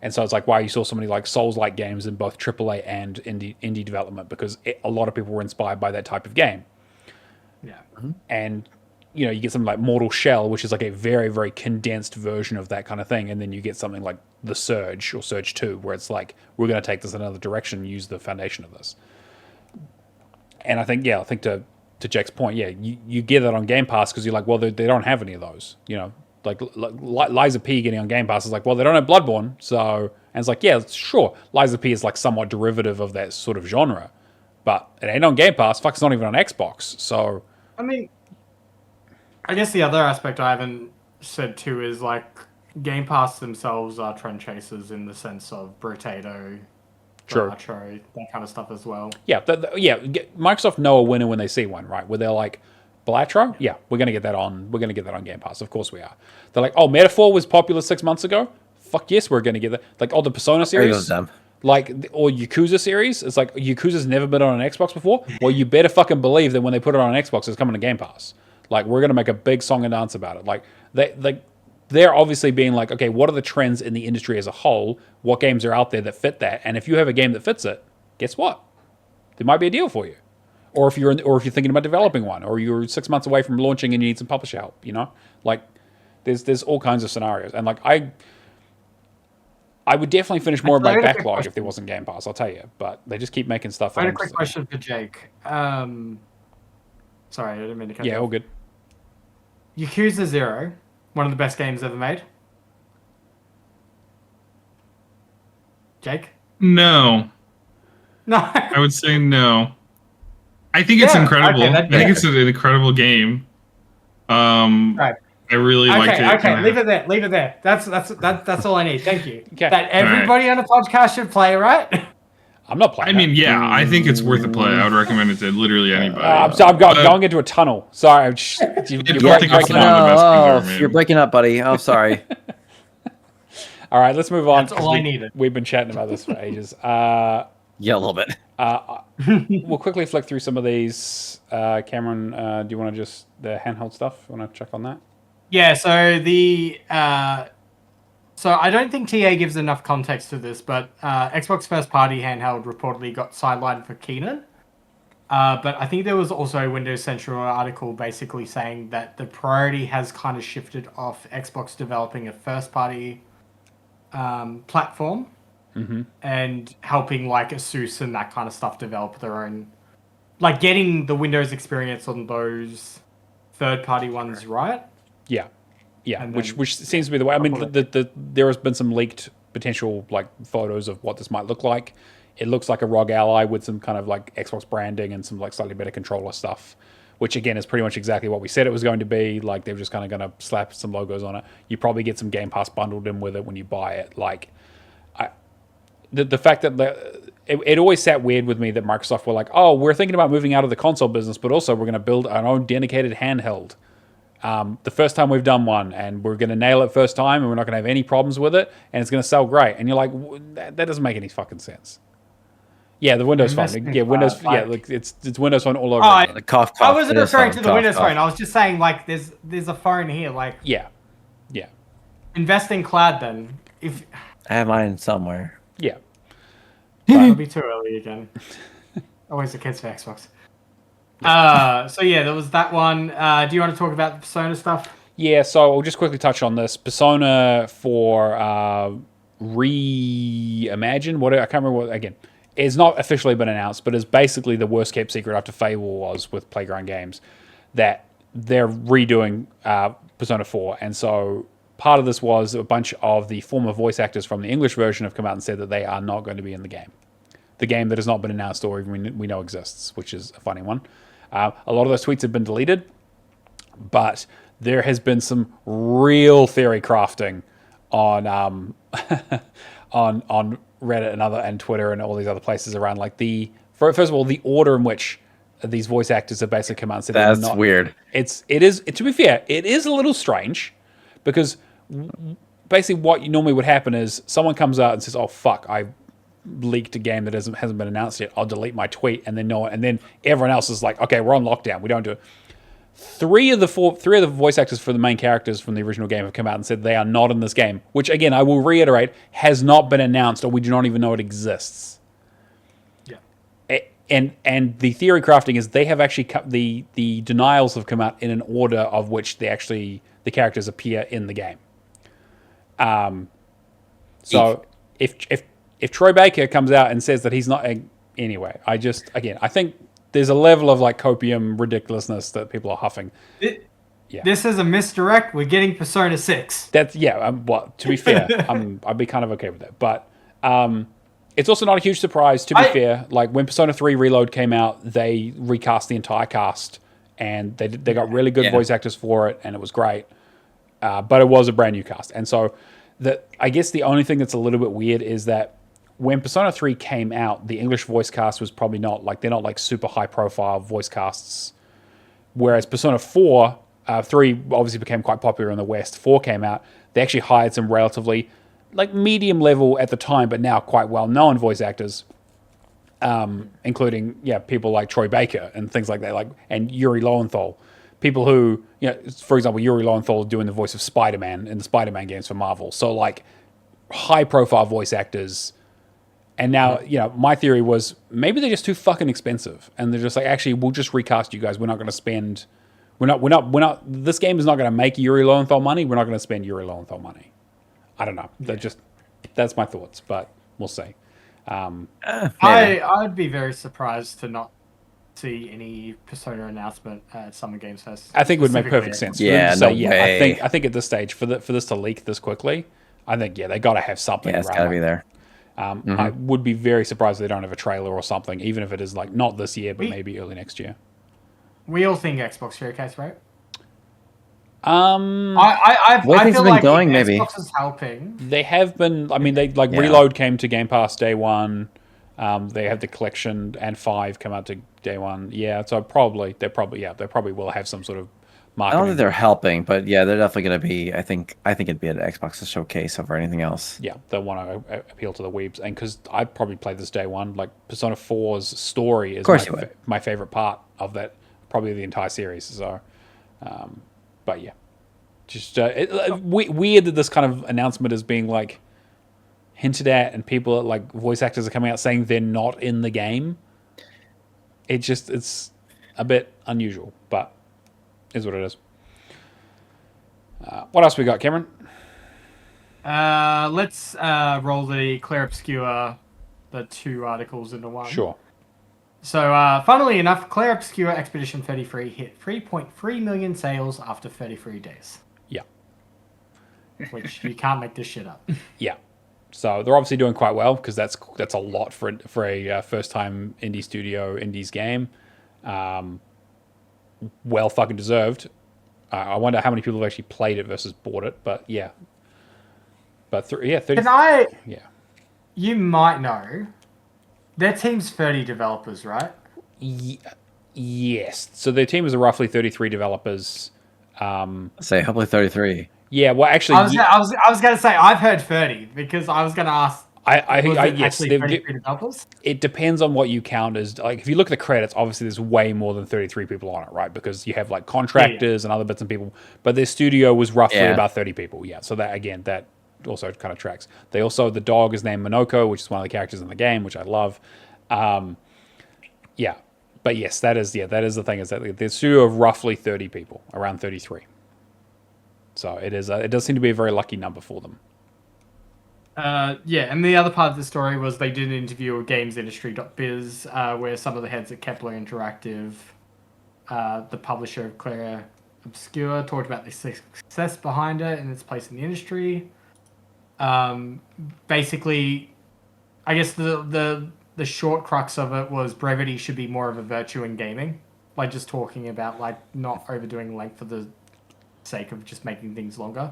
And so it's like why you saw so many like Souls-like games in both AAA and indie development, because a lot of people were inspired by that type of game. Yeah. And you get something like Mortal Shell, which is like a very, very condensed version of that kind of thing. And then you get something like The Surge or Surge 2, where it's like, we're going to take this in another direction and use the foundation of this. And I think to Jake's point, you get that on Game Pass because you're like, well, they don't have any of those. Like Liza P getting on Game Pass is like, well, they don't have Bloodborne, so, and it's like, yeah, sure, Liza P is like somewhat derivative of that sort of genre, but it ain't on Game Pass. Fuck, it's not even on Xbox. So, I mean, I guess the other aspect I haven't said too is like Game Pass themselves are trend chasers in the sense of Brutato, Retro, that kind of stuff as well. Yeah, Microsoft know a winner when they see one, right? Where they're like, Balatro? Yeah, we're going to get that on. We're going to get that on Game Pass. Of course we are. They're like, oh, Metaphor was popular 6 months ago? Fuck yes, we're going to get that. Like, the Persona series. Like, or Yakuza series. It's like, Yakuza's never been on an Xbox before. Well, you better fucking believe that when they put it on an Xbox, it's coming to Game Pass. Like, we're going to make a big song and dance about it. Like, they're obviously being like, okay, what are the trends in the industry as a whole? What games are out there that fit that? And if you have a game that fits it, guess what? There might be a deal for you. Or if you're thinking about developing one, or you're 6 months away from launching and you need some publisher help, like there's all kinds of scenarios. And like I would definitely finish more of my backlog if there wasn't Game Pass, I'll tell you. But they just keep making stuff. I had a quick question for Jake. Sorry, I didn't mean to cut you off. Yeah, all good. Yakuza 0, one of the best games ever made. Jake? No. I would say no. I think it's incredible. Okay, I think it's an incredible game. Right. I really liked it. Okay, leave it there. Leave it there. That's all I need. Thank you. Okay. That everybody on the podcast should play, right? I'm not playing. I mean, yeah, I think it's worth a play. I would recommend it to literally anybody. I'm going into a tunnel. Sorry, you're breaking up. You're breaking up, buddy. Oh, sorry. All right, let's move on. That's all I needed. We've been chatting about this for ages. Yeah, a little bit. We'll quickly flick through some of these. Cameron, do you want to just the handheld stuff? Want to check on that? Yeah. So so I don't think TA gives enough context to this, but Xbox first party handheld reportedly got sidelined for Keenan. But I think there was also a Windows Central article basically saying that the priority has kind of shifted off Xbox developing a first party platform and helping like Asus and that kind of stuff develop their own, like getting the Windows experience on those third party ones, right? Yeah. Yeah, And which seems to be the way. I mean, there has been some leaked potential like photos of what this might look like. It looks like a ROG Ally with some kind of like Xbox branding and some like slightly better controller stuff, which again is pretty much exactly what we said it was going to be. Like they're just kind of going to slap some logos on it. You probably get some Game Pass bundled in with it when you buy it. Like, the fact that it always sat weird with me that Microsoft were like, oh, we're thinking about moving out of the console business, but also we're going to build our own dedicated handheld. The first time we've done one, and we're going to nail it first time, and we're not going to have any problems with it, and it's going to sell great. And you're like, that doesn't make any fucking sense. Yeah, the Windows Phone. Yeah, Windows. Like it's Windows Phone all over again. The cough. I wasn't referring to the Windows Phone. I was just saying like there's a phone here. Like Yeah. invest in cloud then. If I have mine somewhere. Yeah. it'll be too early again. Always the kids for Xbox. So yeah, there was that one. Do you want to talk about the Persona stuff? Yeah, so I'll just quickly touch on this. Persona 4 Reimagine. I can't remember what, again, it's not officially been announced, but it's basically the worst kept secret after Fable was with Playground Games, that they're redoing Persona 4. And so part of this was a bunch of the former voice actors from the English version have come out and said that they are not going to be in the game. The game that has not been announced or even we know exists, which is a funny one. A lot of those tweets have been deleted, but there has been some real theory crafting on on Reddit and Twitter and all these other places around like first of all the order in which these voice actors have basically come out and said that's not, weird. It is to be fair, it is a little strange because basically what normally would happen is someone comes out and says, "Oh fuck, I leaked a game that hasn't been announced yet. I'll delete my tweet," and then everyone else is like, "Okay, we're on lockdown. We don't do it." Three of the voice actors for the main characters from the original game have come out and said they are not in this game, which again I will reiterate has not been announced or we do not even know it exists. Yeah, and the theory crafting is they have actually the denials have come out in an order of which the characters appear in the game. So if Troy Baker comes out and says that he's not anyway, I think there's a level of like copium ridiculousness that people are huffing. This is a misdirect. We're getting Persona 6. That's to be fair, I'd be kind of okay with that. But it's also not a huge surprise. To be fair, like when Persona 3 Reload came out, they recast the entire cast and they got really good voice actors for it, and it was great. But it was a brand new cast, and so I guess the only thing that's a little bit weird is that when Persona 3 came out, the English voice cast was probably they're not like super high profile voice casts. Whereas Persona 4, 3 obviously became quite popular in the West. 4 came out, they actually hired some relatively like medium level at the time, but now quite well known voice actors, including people like Troy Baker and things like that, and Yuri Lowenthal. People who, for example, Yuri Lowenthal doing the voice of Spider-Man in the Spider-Man games for Marvel. So like high profile voice actors. And now, my theory was maybe they're just too fucking expensive, and they're just like, actually, we'll just recast you guys. We're not going to spend. We're not. This game is not going to make Yuri Lowenthal money. We're not going to spend Yuri Lowenthal money. I don't know. That's my thoughts, but we'll see. I'd be very surprised to not see any Persona announcement at Summer Games Fest. I think it would make perfect sense. Yeah, no way. I think at this stage for this to leak this quickly, I think they got to have something. Yeah, it's got to be there. I would be very surprised if they don't have a trailer or something, even if it is like not this year, but maybe early next year. We all think Xbox Showcase, right? I way things feel have been like going, Xbox maybe. is helping. They have been. I mean, they like Yeah. Reload came to Game Pass day one. They have the collection and 5 come out to day one. Yeah, so they probably will have some sort of I don't marketing. think they're helping, but yeah, they're definitely going to be. I think it'd be an Xbox to showcase over anything else. Yeah, they want to appeal to the weebs, and because I probably played this day one, like Persona 4's story is course you would. my favorite part of that, probably the entire series. So, but yeah, just weird that this kind of announcement is being like hinted at, and people like voice actors are coming out saying they're not in the game. It's a bit unusual, but is what it is. What else we got, Cameron? Let's roll the Clear Obscure, the 2 articles into one. Sure. So, funnily enough, Clear Obscure Expedition 33 hit 3.3 million sales after 33 days. Yeah. Which you can't make this shit up. Yeah. So they're obviously doing quite well because that's a lot for a first time indies game. Well fucking deserved. I wonder how many people have actually played it versus bought it, but yeah. But 30. Yeah. You might know, their team's 30 developers, right? Yes. So their team is roughly 33 developers. Say hopefully 33. Yeah. Well, actually, I was going to say I've heard 30 because I was going to ask. Yes, developers? It depends on what you count as. Like, if you look at the credits, obviously there's way more than 33 people on it, right? Because you have like contractors and other bits and people. But their studio was roughly about 30 people. Yeah. So that also kind of tracks. The dog is named Monoko, which is one of the characters in the game, which I love. Yeah. But yes, that is the thing, is that the studio of roughly 30 people, around 33. So it does seem to be a very lucky number for them. And the other part of the story was they did an interview with gamesindustry.biz where some of the heads at Kepler Interactive, the publisher of Clear Obscure, talked about the success behind it and its place in the industry. Basically, I guess the short crux of it was brevity should be more of a virtue in gaming. Like just talking about like not overdoing length for the sake of just making things longer.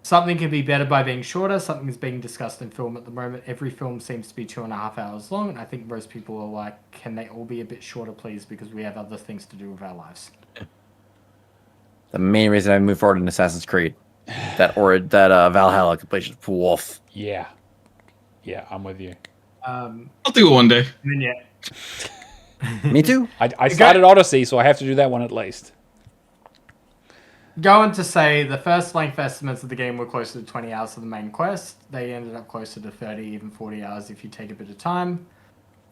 Something can be better by being shorter. Something is being discussed in film at the moment. Every film seems to be 2.5 hours long, and I think most people are like, can they all be a bit shorter, please? Because we have other things to do with our lives. The main reason I moved forward in Assassin's Creed, that Valhalla completion, woof. Yeah, I'm with you. I'll do it one day. And then Me too. I started Odyssey, so I have to do that one at least. Going to say the first length estimates of the game were closer to 20 hours for the main quest. They ended up closer to 30, even 40 hours if you take a bit of time.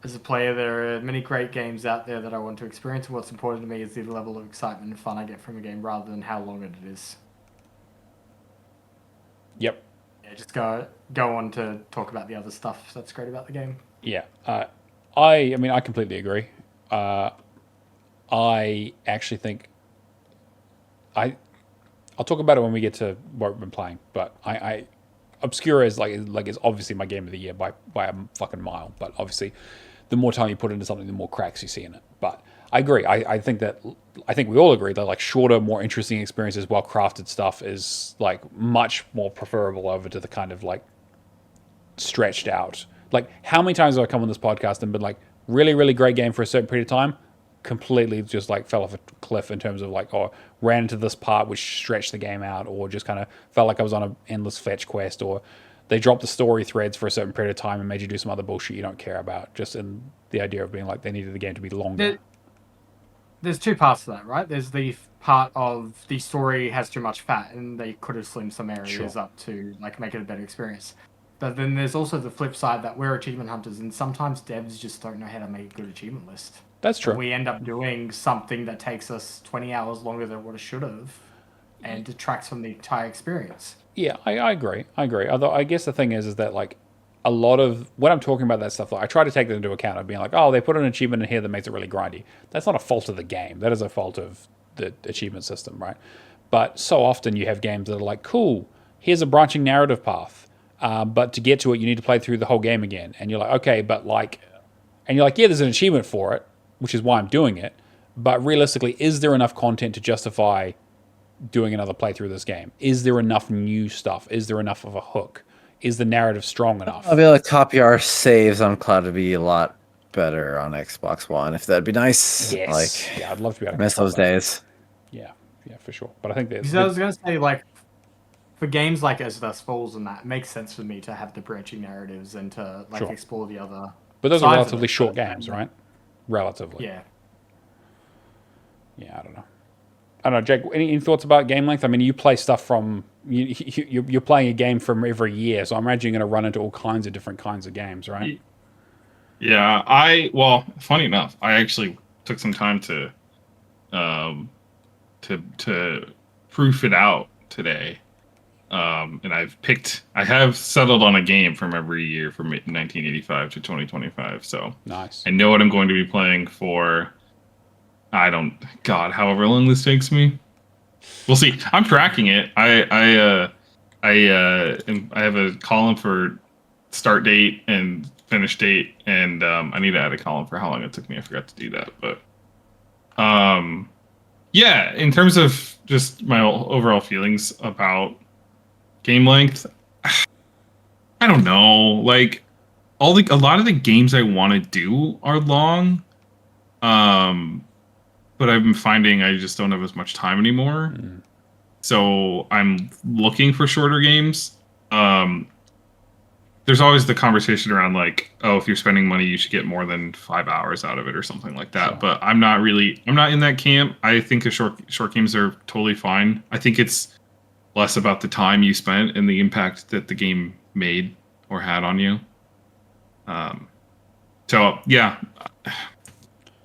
As a player, there are many great games out there that I want to experience, and what's important to me is the level of excitement and fun I get from a game rather than how long it is. Yep. Yeah, just go on to talk about the other stuff that's great about the game. Yeah. I completely agree. I actually think I'll talk about it when we get to what we've been playing, but Obscura is is obviously my game of the year by a fucking mile. But obviously, the more time you put into something, the more cracks you see in it. But I agree. I think we all agree that like shorter, more interesting experiences, well crafted stuff is like much more preferable over to the kind of like stretched out. Like how many times have I come on this podcast and been like really, really great game for a certain period of time, completely just like fell off a cliff in terms of like, or ran into this part which stretched the game out, or just kind of felt like I was on an endless fetch quest, or they dropped the story threads for a certain period of time and made you do some other bullshit you don't care about, just in the idea of being like they needed the game to be longer. There's 2 parts to that, right? There's the part of the story has too much fat and they could have slimmed some areas up to like make it a better experience. But then there's also the flip side that we're achievement hunters and sometimes devs just don't know how to make a good achievement list. That's true. We end up doing something that takes us 20 hours longer than what it should have and detracts from the entire experience. Yeah, I agree. Although I guess the thing is that like a lot of when I'm talking about that stuff, like, I try to take that into account of being like, oh, they put an achievement in here that makes it really grindy. That's not a fault of the game. That is a fault of the achievement system, right? But so often you have games that are like, cool, here's a branching narrative path, but to get to it, you need to play through the whole game again. And you're like, okay, but like, and you're like, yeah, there's an achievement for it, which is why I'm doing it. But realistically, is there enough content to justify doing another playthrough of this game? Is there enough new stuff? Is there enough of a hook? Is the narrative strong enough? I'll be able to copy our saves on cloud to be a lot better on Xbox One, if that'd be nice. Yes. Like, Yeah, I'd love to be able to miss those days. Yeah, for sure. But I think there's. Because I was gonna say, like, for games like As Dusk Falls and that, it makes sense for me to have the branching narratives and to like explore the other. But those are sides of relatively it, short but, games, right? Relatively. Yeah. Yeah, I don't know, Jake. Any thoughts about game length? I mean, you play stuff from you're playing a game from every year, so I'm imagining you're going to run into all kinds of different kinds of games, right? Yeah, well, funny enough, I actually took some time to proof it out today, and I have settled on a game from every year from 1985 to 2025. So nice. I know what I'm going to be playing for. However long this takes me, we'll see. I'm tracking it. I have a column for start date and finish date, and I need to add a column for how long it took me. I forgot to do that, but yeah. In terms of just my overall feelings about game length, I don't know. Like a lot of the games I want to do are long. But I've been finding I just don't have as much time anymore. So I'm looking for shorter games. There's always the conversation around like, oh, if you're spending money, you should get more than 5 hours out of it or something like that. Sure. But I'm not in that camp. I think short games are totally fine. I think it's less about the time you spent and the impact that the game made or had on you. So yeah,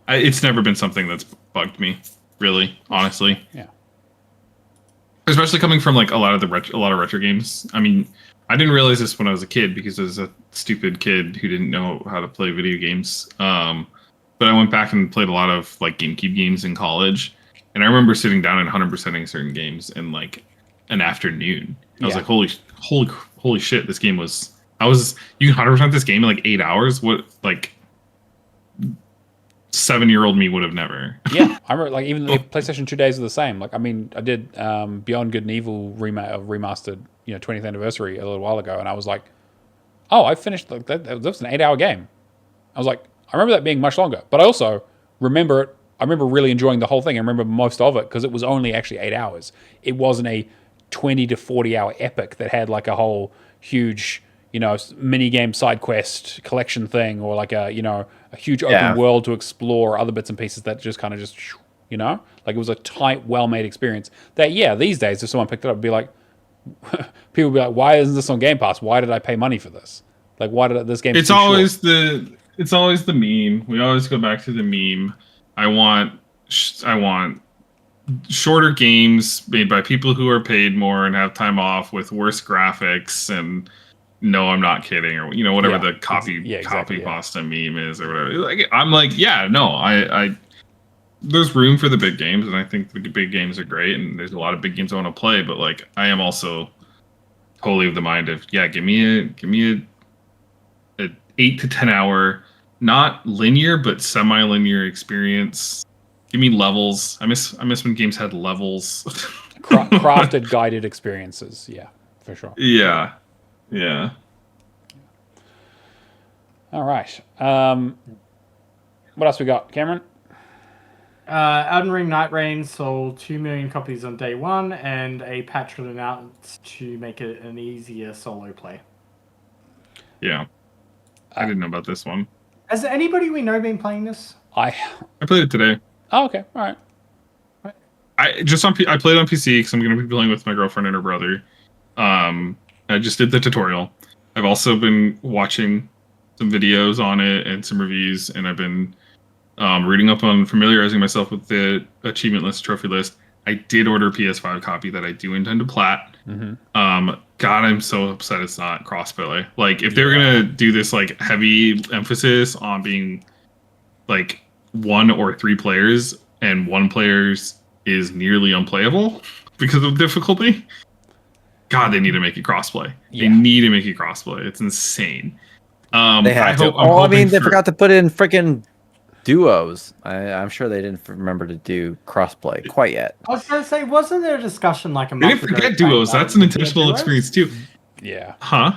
it's never been something that's bugged me, really, honestly. Yeah. Especially coming from like a lot of retro games. I mean, I didn't realize this when I was a kid because I was a stupid kid who didn't know how to play video games. But I went back and played a lot of like GameCube games in college, and I remember sitting down and 100%ing certain games in like an afternoon. I was like, holy shit, this game was. You can 100% this game in like 8 hours. What like. 7-year-old me would have never. Yeah, I remember like even the PlayStation 2 days are the same. Like I mean, I did Beyond Good and Evil remastered, 20th anniversary a little while ago, and I was like, oh, I finished that was an 8-hour game. I was like, I remember that being much longer, but I also remember it. I remember really enjoying the whole thing. I remember most of it because it was only actually 8 hours. It wasn't a 20 to 40 hour epic that had like a whole huge mini game side quest collection thing, or like a huge open world to explore, other bits and pieces that just kind of like it was a tight, well-made experience that these days if someone picked it up, it'd be like, people would be like, why isn't this on Game Pass? Why did I pay money for this? Like, why did this game? It's always the meme. We always go back to the meme. I want shorter games made by people who are paid more and have time off with worse graphics and no, I'm not kidding, or whatever the copy pasta meme is, or whatever. Like I'm like, I there's room for the big games, and I think the big games are great, and there's a lot of big games I want to play. But like, I am also totally of the mind of give me a 8 to 10 hour, not linear but semi-linear experience. Give me levels. I miss when games had levels. Crafted, guided experiences. Yeah, for sure. Yeah. All right. What else we got, Cameron? Elden Ring Night Reign sold 2 million copies on day one, and a patch was announced to make it an easier solo play. Yeah. I didn't know about this one. Has anybody we know been playing this? I played it today. Oh, okay. All right. I played it on PC because I'm going to be playing with my girlfriend and her brother. I just did the tutorial. I've also been watching some videos on it and some reviews, and I've been reading up on familiarizing myself with the achievement list, trophy list. I did order a PS5 copy that I do intend to plat. Mm-hmm. God, I'm so upset it's not crossplay. Like, if they're gonna do this like heavy emphasis on being like 1 or 3 players, and 1 player's is nearly unplayable because of difficulty. God, they need to make it crossplay. Yeah. They need to make it crossplay. It's insane. They have to. They forgot to put in freaking duos. I'm sure they didn't remember to do crossplay quite yet. I was going to say, wasn't there a discussion like a They month didn't ago? forget duos. That's an intentional duos? experience too. Yeah. Huh?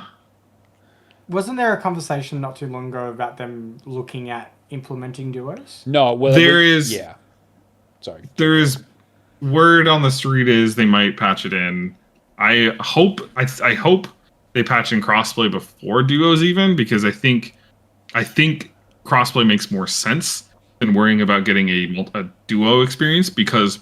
Wasn't there a conversation not too long ago about them looking at implementing duos? No, well, There is. Yeah. Sorry. There is word on the street is they might patch it in. I hope they patch in crossplay before duos even, because I think crossplay makes more sense than worrying about getting a duo experience, because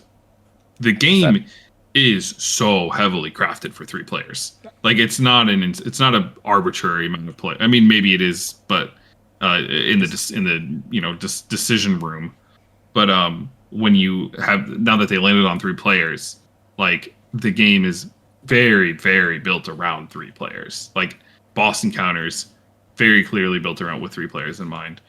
the game is so heavily crafted for 3 players. Like it's not an arbitrary amount of play. I mean, maybe it is, but in the decision room. But when you have, now that they landed on 3 players, like the game is very, very built around 3 players. Like boss encounters, very clearly built around with 3 players in mind.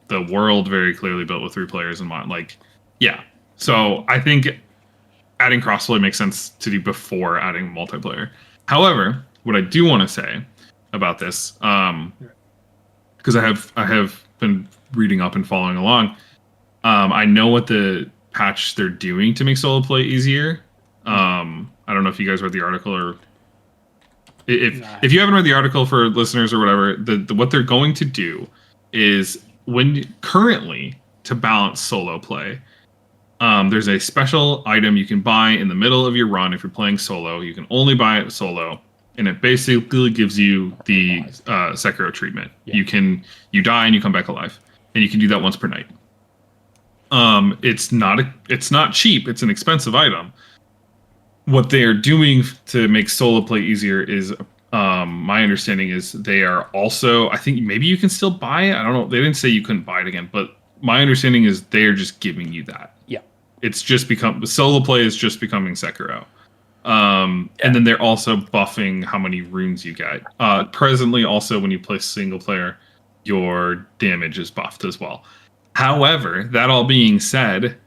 The world very clearly built with 3 players in mind. Like, yeah. So I think adding crossplay makes sense to do before adding multiplayer. However, what I do want to say about this, because I have been reading up and following along, I know what the patch they're doing to make solo play easier. I don't know if you guys read the article, or if you haven't read the article, for listeners or whatever, what they're going to do is, currently, to balance solo play, there's a special item you can buy in the middle of your run. If you're playing solo, you can only buy it solo, and it basically gives you the Sekiro treatment. Yeah. You die and you come back alive, and you can do that once per night. It's not cheap. It's an expensive item. What they are doing to make solo play easier is, my understanding is they are also, I think maybe you can still buy it. I don't know. They didn't say you couldn't buy it again, but my understanding is they are just giving you that. Yeah. It's just solo play is just becoming Sekiro. And then they're also buffing how many runes you get. Presently, also, when you play single player, your damage is buffed as well. However, that all being said,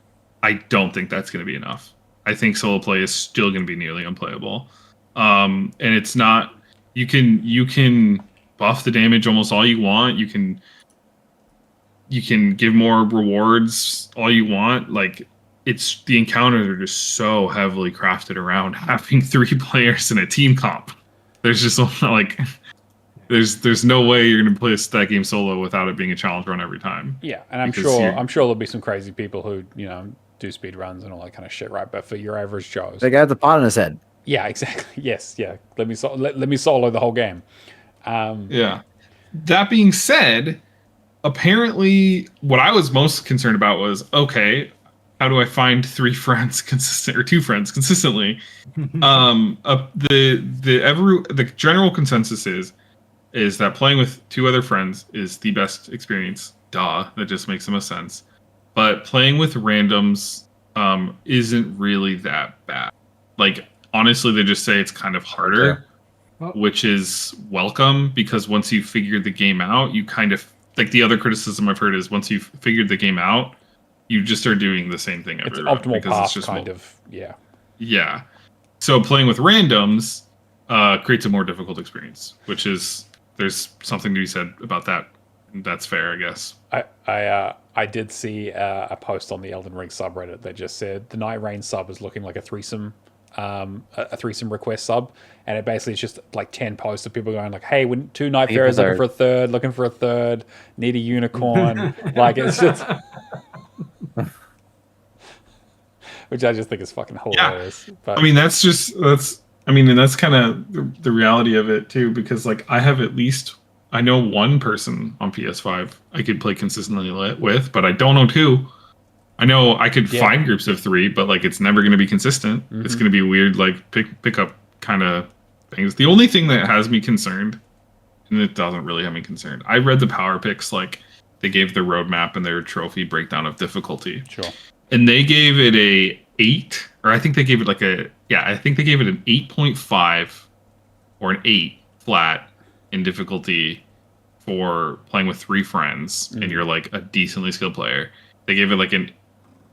I don't think that's going to be enough. I think solo play is still going to be nearly unplayable. And it's not, you can buff the damage almost all you want. You can give more rewards all you want. Like, it's, the encounters are just so heavily crafted around having 3 players in a team comp. There's just like, there's no way you're going to play that game solo without it being a challenge run every time. Yeah, and I'm sure there'll be some crazy people who do speed runs and all that kind of shit, right? But for your average Joes, the guy with the pot on his head. Yeah, exactly. Yes, yeah. Let me solo the whole game. Yeah. That being said, apparently, what I was most concerned about was, okay, how do I find 3 friends consistent, or 2 friends consistently? The general consensus is that playing with 2 other friends is the best experience. Duh, that just makes the most sense. But playing with randoms isn't really that bad. Like, honestly, they just say it's kind of harder, which is welcome, because once you've figured the game out, you kind of, like, the other criticism I've heard is once you've figured the game out, you just start doing the same thing every run. It's optimal path, kind of, yeah. Yeah. So playing with randoms creates a more difficult experience, which is, there's something to be said about that. That's fair, I guess. I did see a post on the Elden Ring subreddit that just said the Night Rain sub is looking like a threesome request sub, and it basically is just like 10 posts of people going like, "Hey, 2 Night Fairies looking for a third, need a unicorn." Like, it's just, which I just think is fucking hilarious. Yeah. But I mean, and that's kind of the reality of it too, because like I know 1 person on PS5 I could play consistently with, but I don't know 2. I know I could find groups of 3, but like it's never going to be consistent. Mm-hmm. It's going to be weird, like pick up kind of things. The only thing that has me concerned, and it doesn't really have me concerned, I read the power picks, like they gave the roadmap and their trophy breakdown of difficulty. Sure. And they gave it a 8, or I think they gave it an 8.5 or an 8 flat in difficulty for playing with 3 friends, and you're like a decently skilled player. They gave it like an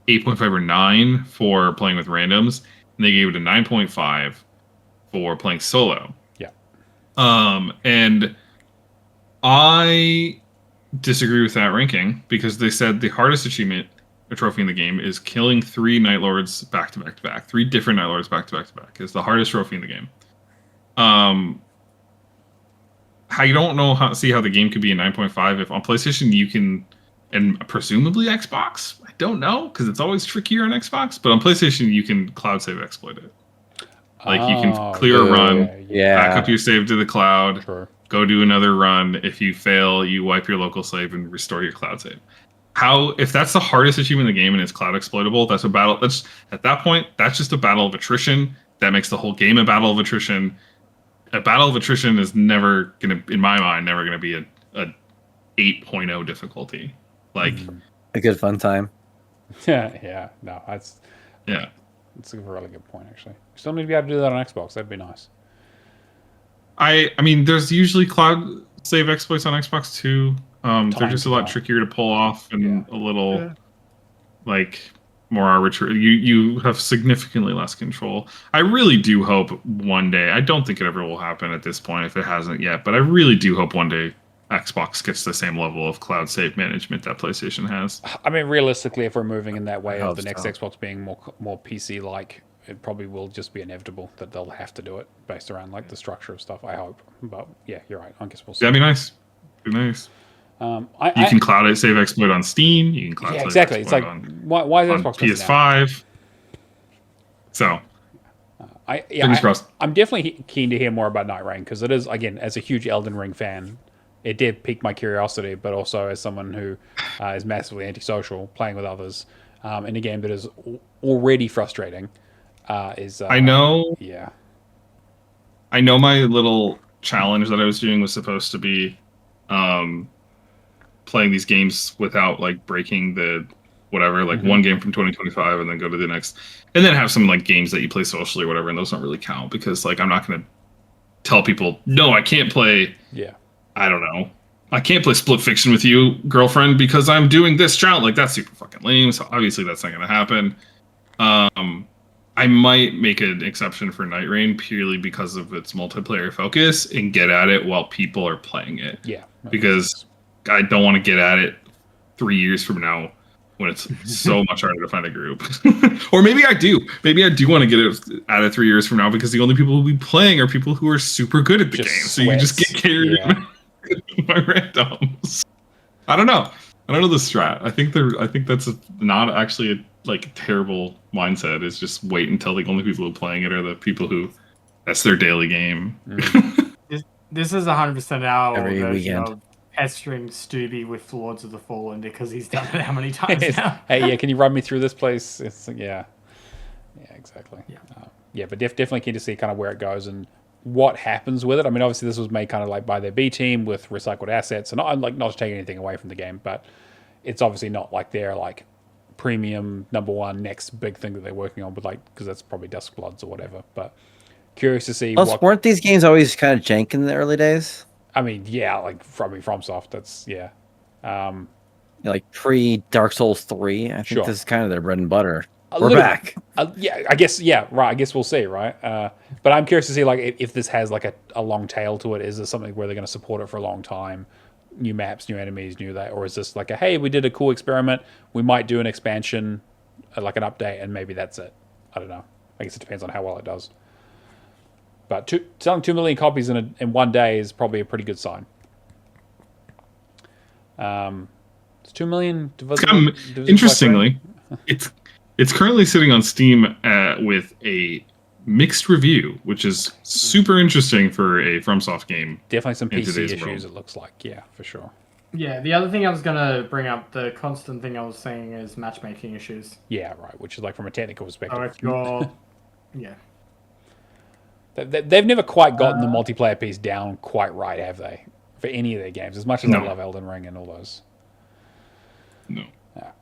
8.5 or 9 for playing with randoms, and they gave it a 9.5 for playing solo. Yeah. And I disagree with that ranking because they said the hardest achievement, a trophy in the game, is killing 3 Night Lords back to back to back. 3 different Night Lords back to back to back is the hardest trophy in the game. I don't know see how the game could be a 9.5 if on PlayStation you can, and presumably Xbox. I don't know because it's always trickier on Xbox, but on PlayStation you can cloud save exploit it. Like you can clear a run, back up your save to the cloud, go do another run. If you fail, you wipe your local save and restore your cloud save. If that's the hardest achievement in the game and it's cloud exploitable, that's a battle. That's at that point, that's just a battle of attrition. That makes the whole game a battle of attrition. A battle of attrition is never gonna, in my mind, never gonna be a 8.0 difficulty. Like a good fun time. Yeah. No, that's a really good point. Actually, you still need to be able to do that on Xbox. That'd be nice. I mean, there's usually cloud save exploits on Xbox too. They're just a lot trickier to pull off and a little like more arbitrary. You have significantly less control. I really do hope one day, I don't think it ever will happen at this point if it hasn't yet, but I really do hope one day Xbox gets the same level of cloud save management that PlayStation has. I mean, realistically, if we're moving in that way of the next Xbox being more PC-like, it probably will just be inevitable that they'll have to do it based around like the structure of stuff, I hope. But yeah, you're right. I guess we'll see. That'd be nice. Be nice. You can cloud save exploit on Steam. You can cloud save exploit it's like, why is Xbox PS5? So, fingers crossed. I'm definitely keen to hear more about Night Rain because it is, again, as a huge Elden Ring fan, it did pique my curiosity, but also as someone who is massively antisocial, playing with others in a game that is already frustrating. I know. Yeah. I know my little challenge that I was doing was supposed to be playing these games without like breaking the whatever, like one game from 2025 and then go to the next, and then have some like games that you play socially or whatever, and those don't really count because like I'm not going to tell people, no, I can't play. Yeah. I don't know. I can't play Split Fiction with you, girlfriend, because I'm doing this challenge. Like that's super fucking lame. So obviously that's not going to happen. I might make an exception for Night Rain purely because of its multiplayer focus and get at it while people are playing it. Yeah. Because I don't want to get at it 3 years from now when it's so much harder to find a group. Or maybe I do. Maybe I do want to get at it 3 years from now because the only people who will be playing are people who are super good at the game. So you just get carried by randoms. I don't know. I don't know the strat. I think that's not actually a terrible mindset. Is just wait until the only people who are playing it are the people who that's their daily game. This is 100% our Every version weekend. of pestering Stubby with Lords of the Fallen because he's done it how many times now? Hey, yeah, can you run me through this place? It's exactly. But definitely keen to see kind of where it goes and what happens with it. I mean, obviously this was made kind of like by their B team with recycled assets, and not to take anything away from the game, but it's obviously not like their like premium #1 next big thing that they're working on with because that's probably Duskbloods or whatever. But curious to see. Weren't these games always kind of jank in the early days? I mean, FromSoft. That's like pre Dark Souls 3. I think this is kind of their bread and butter. We're back. I guess. Yeah, right. I guess we'll see, right? But I'm curious to see if this has like a long tail to it. Is this something where they're going to support it for a long time? New maps, new enemies, new that, or is this like hey, we did a cool experiment. We might do an expansion, like an update, and maybe that's it. I don't know. I guess it depends on how well it does. But selling 2 million copies in one day is probably a pretty good sign. It's 2 million. Interestingly, it's currently sitting on Steam with a mixed review, which is super interesting for a FromSoft game. Definitely some PC issues. It looks like, yeah, for sure. Yeah, the other thing I was gonna bring up, the constant thing I was saying is matchmaking issues. Yeah, right. Which is like from a technical perspective. Oh, if you're, yeah. They've never quite gotten the multiplayer piece down quite right, have they? For any of their games, as much as I love Elden Ring and all those. No.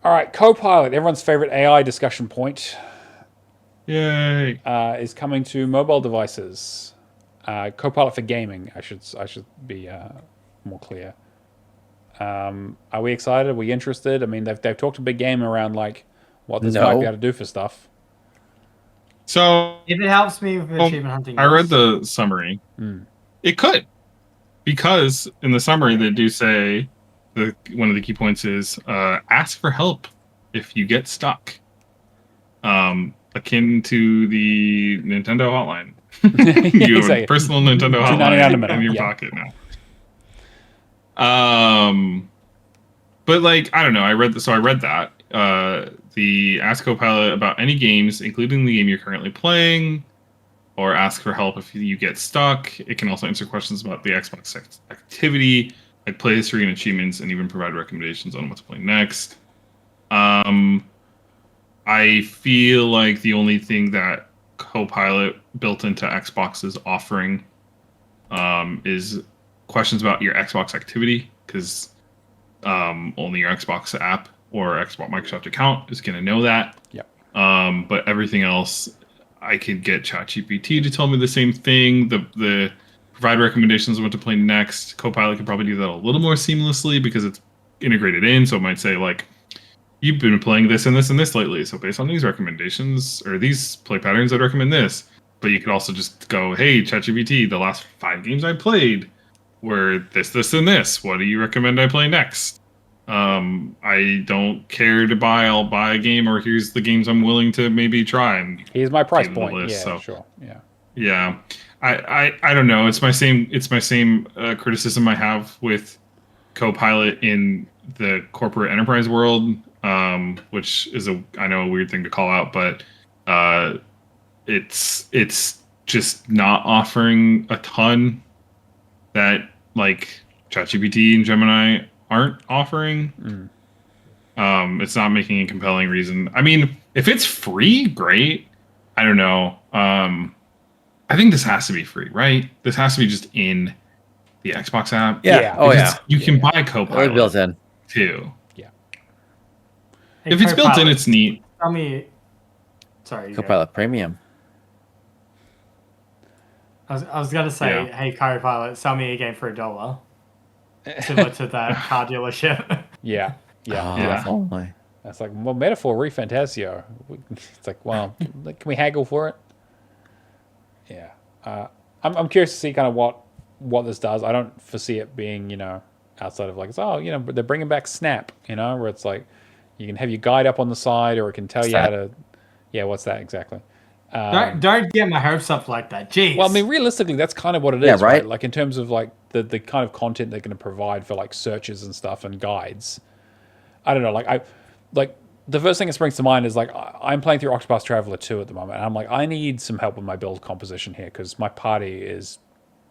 All right, Copilot, everyone's favorite AI discussion point. Yay! Is coming to mobile devices. Copilot for gaming. I should be more clear. Are we excited? Are we interested? I mean, they've talked a big game around like what this might be able to do for stuff. So if it helps me with achievement hunting, I read the summary. It could, because in the summary they do say one of the key points is ask for help if you get stuck. Akin to the Nintendo hotline. You have a personal Nintendo hotline in your pocket now. But like, I don't know. I read that. The ask Copilot about any games, including the game you're currently playing, or ask for help if you get stuck. It can also answer questions about the Xbox activity, like play history and achievements, and even provide recommendations on what to play next. I feel like the only thing that Copilot built into Xbox is offering is questions about your Xbox activity, because only your Xbox app or Xbox Microsoft account is going to know that. Yep. But everything else, I could get ChatGPT to tell me the same thing. The provide recommendations on what to play next. Copilot could probably do that a little more seamlessly because it's integrated in. So it might say like, you've been playing this and this and this lately. So based on these recommendations or these play patterns, I'd recommend this. But you could also just go, hey, ChatGPT, the last 5 games I played were this, this, and this. What do you recommend I play next? I don't care to buy. I'll buy a game, or here's the games I'm willing to maybe try. And here's my price point. List, yeah, so. Sure. Yeah. Yeah. I don't know. It's my same criticism I have with Copilot in the corporate enterprise world, which is I know a weird thing to call out, but it's just not offering a ton that like ChatGPT and Gemini aren't offering. It's not making a compelling reason. I mean, if it's free, great. I don't know. I think this has to be free, right? This has to be just in the Xbox app. Yeah. Oh yeah. You can buy Copilot built in too. Yeah. Hey, if it's built in, it's neat. Tell me. Sorry. Copilot Premium. I was gonna say, hey, Copilot, sell me a game for $1. Similar to that car dealership. Yeah. Only. That's like, well, metaphor refantasio. It's like, well, can we haggle for it? Yeah. I'm curious to see kind of what this does. I don't foresee it being, outside of like, but they're bringing back Snap, where it's like you can have your guide up on the side, or it can tell you how to. Yeah, what's that exactly? Don't get my hopes up like that. Jeez. Well, I mean, realistically, that's kind of what it is, right? Like in terms of like the kind of content they're going to provide for like searches and stuff and guides. I don't know. Like the first thing that springs to mind is like I'm playing through Octopath Traveler 2 at the moment, and I'm like, I need some help with my build composition here because my party is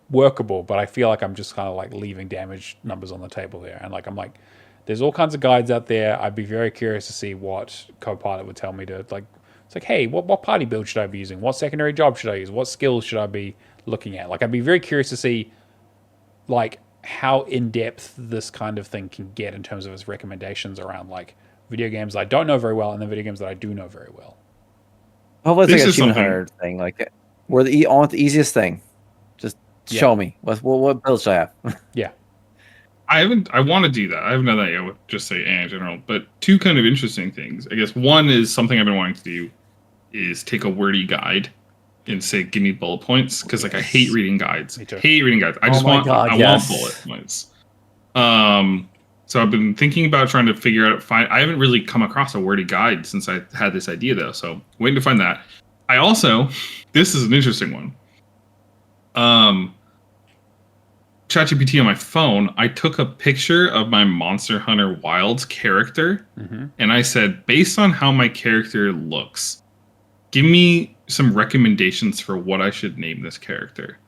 workable, but I feel like I'm just kind of like leaving damage numbers on the table there. And like I'm like, there's all kinds of guides out there. I'd be very curious to see what Copilot would tell me to like. It's like, hey, what party build should I be using? What secondary job should I use? What skills should I be looking at? Like, I'd be very curious to see, like, how in-depth this kind of thing can get in terms of its recommendations around, like, video games that I don't know very well and then video games that I do know very well. Hopefully it's like a Human Hunter thing. Like, we're on the easiest thing. Just show me. What build should I have? Yeah. I want to do that. I haven't done that yet with just say in general. But 2 kind of interesting things. I guess one is something I've been wanting to do is take a wordy guide and say, give me bullet points. Because like I hate reading guides. Hate reading guides. I just want bullet points. So I've been thinking about trying to figure out, I haven't really come across a wordy guide since I had this idea though. So waiting to find that. I also, this is an interesting one. ChatGPT on my phone, I took a picture of my Monster Hunter Wilds character, and I said, based on how my character looks, give me some recommendations for what I should name this character.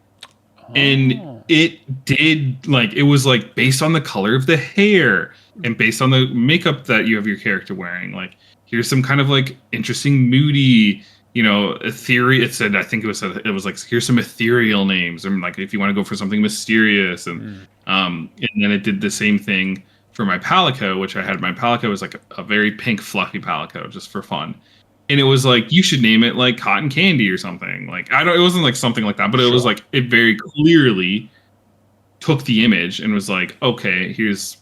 Oh. And it did, like, it was like based on the color of the hair and based on the makeup that you have your character wearing. Like, here's some kind of like interesting, moody, ethereal. It said, I think it was like, here's some ethereal names. And like, if you want to go for something mysterious, and then it did the same thing for my Palico, which I had. My Palico was like a very pink, fluffy Palico, just for fun. And it was like, you should name it like Cotton Candy or something. Like, it wasn't like something like that, but it was like, it very clearly took the image and was like, okay, here's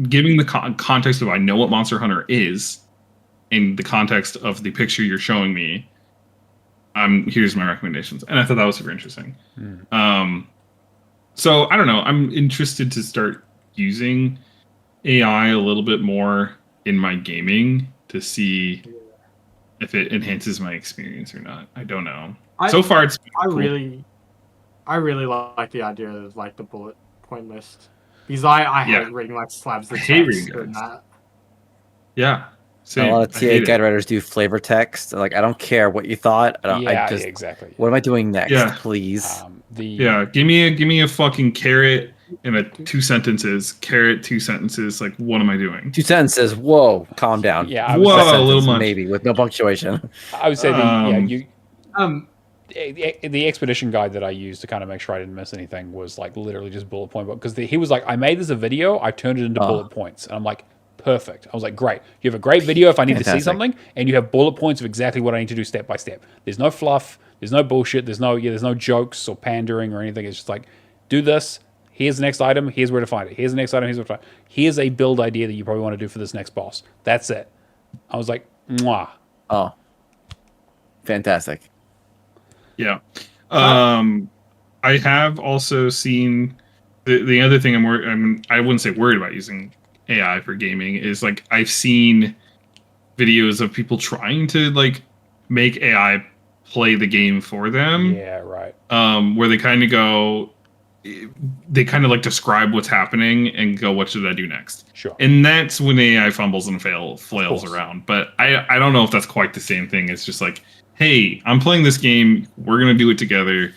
giving the context of, I know what Monster Hunter is in the context of the picture you're showing me. Here's my recommendations. And I thought that was super interesting. So I don't know. I'm interested to start using AI a little bit more in my gaming to see if it enhances my experience or not. I don't know. So far, it's been cool. I really like the idea of like the bullet point list because I hate reading like slabs of I hate text reading and guides. that. Yeah, same. A lot of I TA hate guide it. writers do flavor text. Like, I don't care what you thought. I just exactly. what am I doing next, Yeah. please? Yeah, give me a fucking carrot and a 2 sentences. Carrot, 2 sentences. Like, what am I doing? 2 sentences. Whoa, calm down. Yeah, A Whoa, a sentence, little much. maybe with no punctuation. I would say the expedition guide that I used to kind of make sure I didn't miss anything was like literally just bullet point, because he was like, I made this a video, I turned it into bullet points, and I'm like, perfect. I was like, great. You have a great video if I need to see something, and you have bullet points of exactly what I need to do step by step. There's no fluff. There's no bullshit. There's no jokes or pandering or anything. It's just like, do this. Here's the next item. Here's where to find it. Here's the next item. Here's where to find it. Here's a build idea that you probably want to do for this next boss. That's it. I was like, mwah. Oh, fantastic. Yeah. I have also seen the other thing I wouldn't say worried about using AI for gaming is like I've seen videos of people trying to like make AI play the game for them. Yeah, right. Where they kind of like describe what's happening and go, what should I do next? Sure. And that's when AI fumbles and flails around. But I don't know if that's quite the same thing. It's just like, hey, I'm playing this game. We're going to do it together.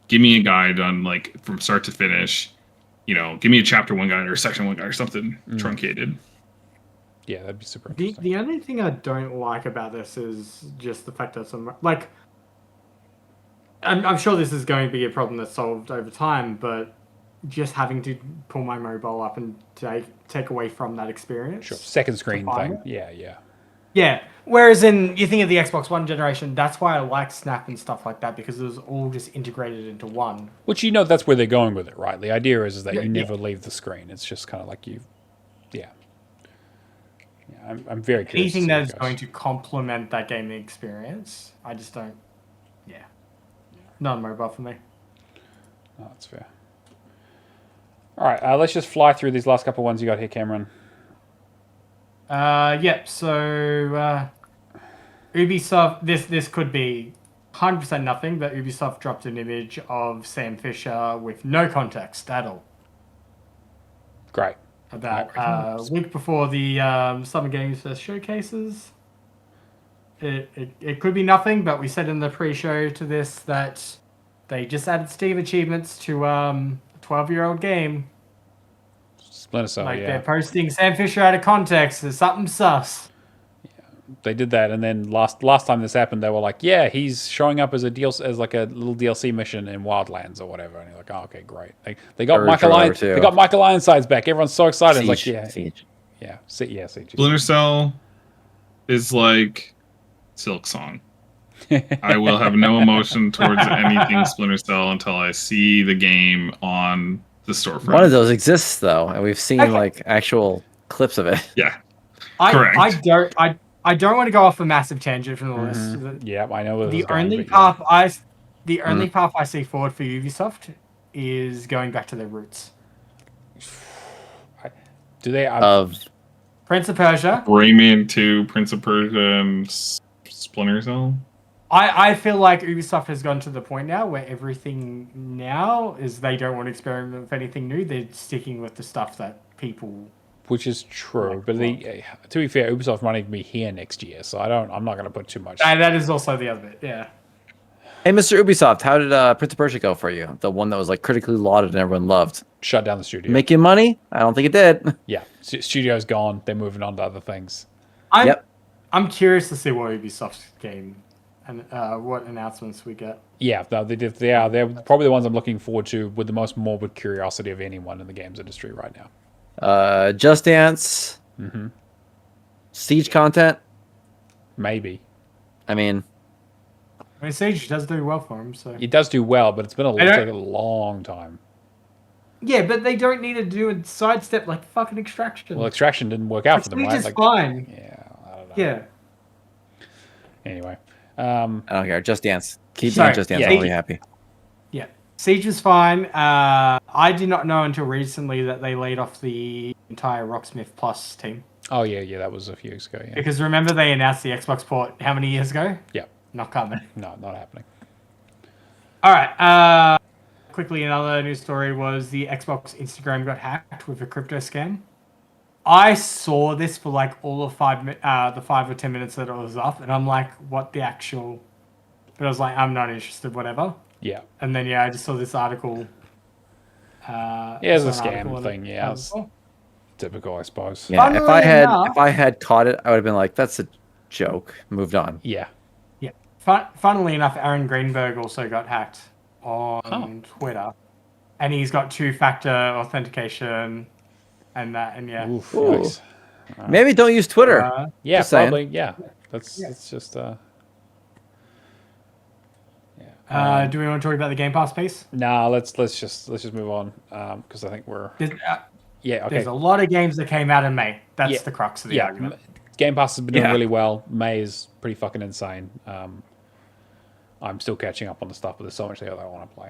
Give me a guide on like from start to finish. You know, give me a chapter 1 guide or a section 1 guide or something truncated. Yeah, that'd be super interesting. The only thing I don't like about this is just the fact that some like I'm sure this is going to be a problem that's solved over time, but just having to pull my mobile up and take away from that experience. Sure. Second screen thing. Yeah. Yeah. Whereas you think of the Xbox One generation, that's why I like Snap and stuff like that, because it was all just integrated into one. Which, that's where they're going with it, right? The idea is that you never leave the screen. It's just kind of like I'm very curious. Anything that is going to complement that gaming experience, I just don't. Yeah. Not on mobile for me. Oh, that's fair. All right, let's just fly through these last couple ones you got here, Cameron. So Ubisoft, this could be 100% nothing, but Ubisoft dropped an image of Sam Fisher with no context at all. Great. About a week before the Summer Games Fest showcases. It could be nothing, but we said in the pre-show to this that they just added Steam achievements to a 12-year-old game. Splinter Cell, they're posting Sam Fisher out of context. There's something sus. They did that, and then last time this happened, they were like, "Yeah, he's showing up as a DLC, as like a little DLC mission in Wildlands or whatever." And you're like, "Oh, okay, great." They got They got Michael Ironsides back. Everyone's so excited. Siege. It's like, Siege. Siege. Splinter Cell is like Silk Song. I will have no emotion towards anything Splinter Cell until I see the game on the storefront. One of those exists though, and we've seen like actual clips of it. Yeah, correct. I don't want to go off a massive tangent from the list. Yeah, I know. The only path I see forward for Ubisoft is going back to their roots. Do they of Prince of Persia, Rayman 2, Prince of Persia, and Splinter Cell? I feel like Ubisoft has gone to the point now where everything now is they don't want to experiment with anything new. They're sticking with the stuff that people. Which is true, but to be fair, Ubisoft might even be here next year, so I'm not going to put too much. That is also the other bit, yeah. Hey, Mr. Ubisoft, how did Prince of Persia go for you? The one that was like critically lauded and everyone loved. Shut down the studio. Making money? I don't think it did. Yeah, studio's gone. They're moving on to other things. I'm curious to see what Ubisoft's game and what announcements we get. Yeah, they did. They're probably the ones I'm looking forward to with the most morbid curiosity of anyone in the games industry right now. Just Dance, Siege content, maybe. I mean, Siege does do well for him, so it does do well, but it's been a long time. Yeah, but they don't need to do a sidestep like fucking Extraction. Well, Extraction didn't work out for them, right? Siege is fine. Yeah, I don't know. Yeah. Anyway, I don't care. Just Dance. Keep doing Just Dance. I'll be happy. Yeah, Siege is fine. I did not know until recently that they laid off the entire Rocksmith Plus team. Oh yeah, that was a few years ago. Yeah. Because remember they announced the Xbox port how many years ago? Yeah. Not coming. No, not happening. All right. Quickly, another news story was the Xbox Instagram got hacked with a crypto scam. I saw this for like all of the 5 or 10 minutes that it was up, and I'm like, what the actual? But I was like, I'm not interested, whatever. Yeah. And then I just saw this article. It's a scam thing. Yeah, it's typical, I suppose. Yeah, Funnily if I had caught it, I would have been like, "That's a joke." Moved on. Yeah. Yeah. Funnily enough, Aaron Greenberg also got hacked on Twitter, and he's got 2-factor authentication, and that, and yeah. Oof, nice. Maybe don't use Twitter. Yeah, just saying. probably. Yeah, that's just. Do we want to talk about the Game Pass piece? Nah, let's just move on because I think we're. Yeah, okay. There's a lot of games that came out in May. That's the crux of the argument. Game Pass has been doing really well. May is pretty fucking insane. I'm still catching up on the stuff, but there's so much there that I want to play.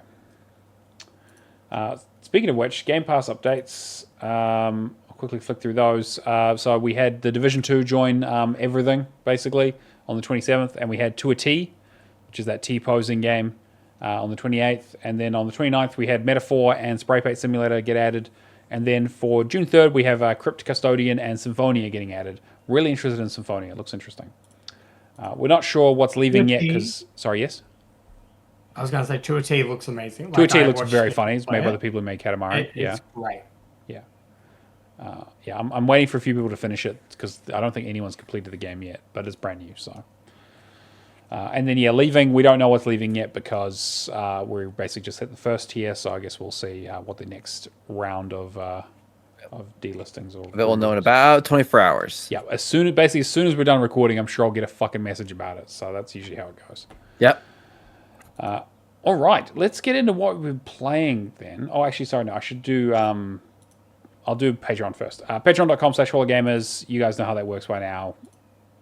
Speaking of which, Game Pass updates. I'll quickly flick through those. So we had the Division 2 join everything, basically, on the 27th, and we had To a T, which is that T-posing game, on the 28th. And then on the 29th, we had Metaphor and Spray Paint Simulator get added. And then for June 3rd, we have Crypt Custodian and Symphonia getting added. Really interested in Symphonia. It looks interesting. We're not sure what's leaving yet because... Sorry, yes? I was going to say 2 a T looks amazing. 2 a T looks very funny. It's made by the people who made Katamari. It's great. Yeah. I'm waiting for a few people to finish it because I don't think anyone's completed the game yet, but it's brand new, so... and then, leaving. We don't know what's leaving yet because we basically just hit the first tier, so I guess we'll see what the next round of delistings or... That we'll know in about 24 hours. Yeah, as soon as we're done recording, I'm sure I'll get a fucking message about it, so that's usually how it goes. Yep. All right, let's get into what we've been playing then. Oh, actually, sorry, no, I should do... I'll do Patreon first. Patreon.com/HoloGamers. You guys know how that works by now.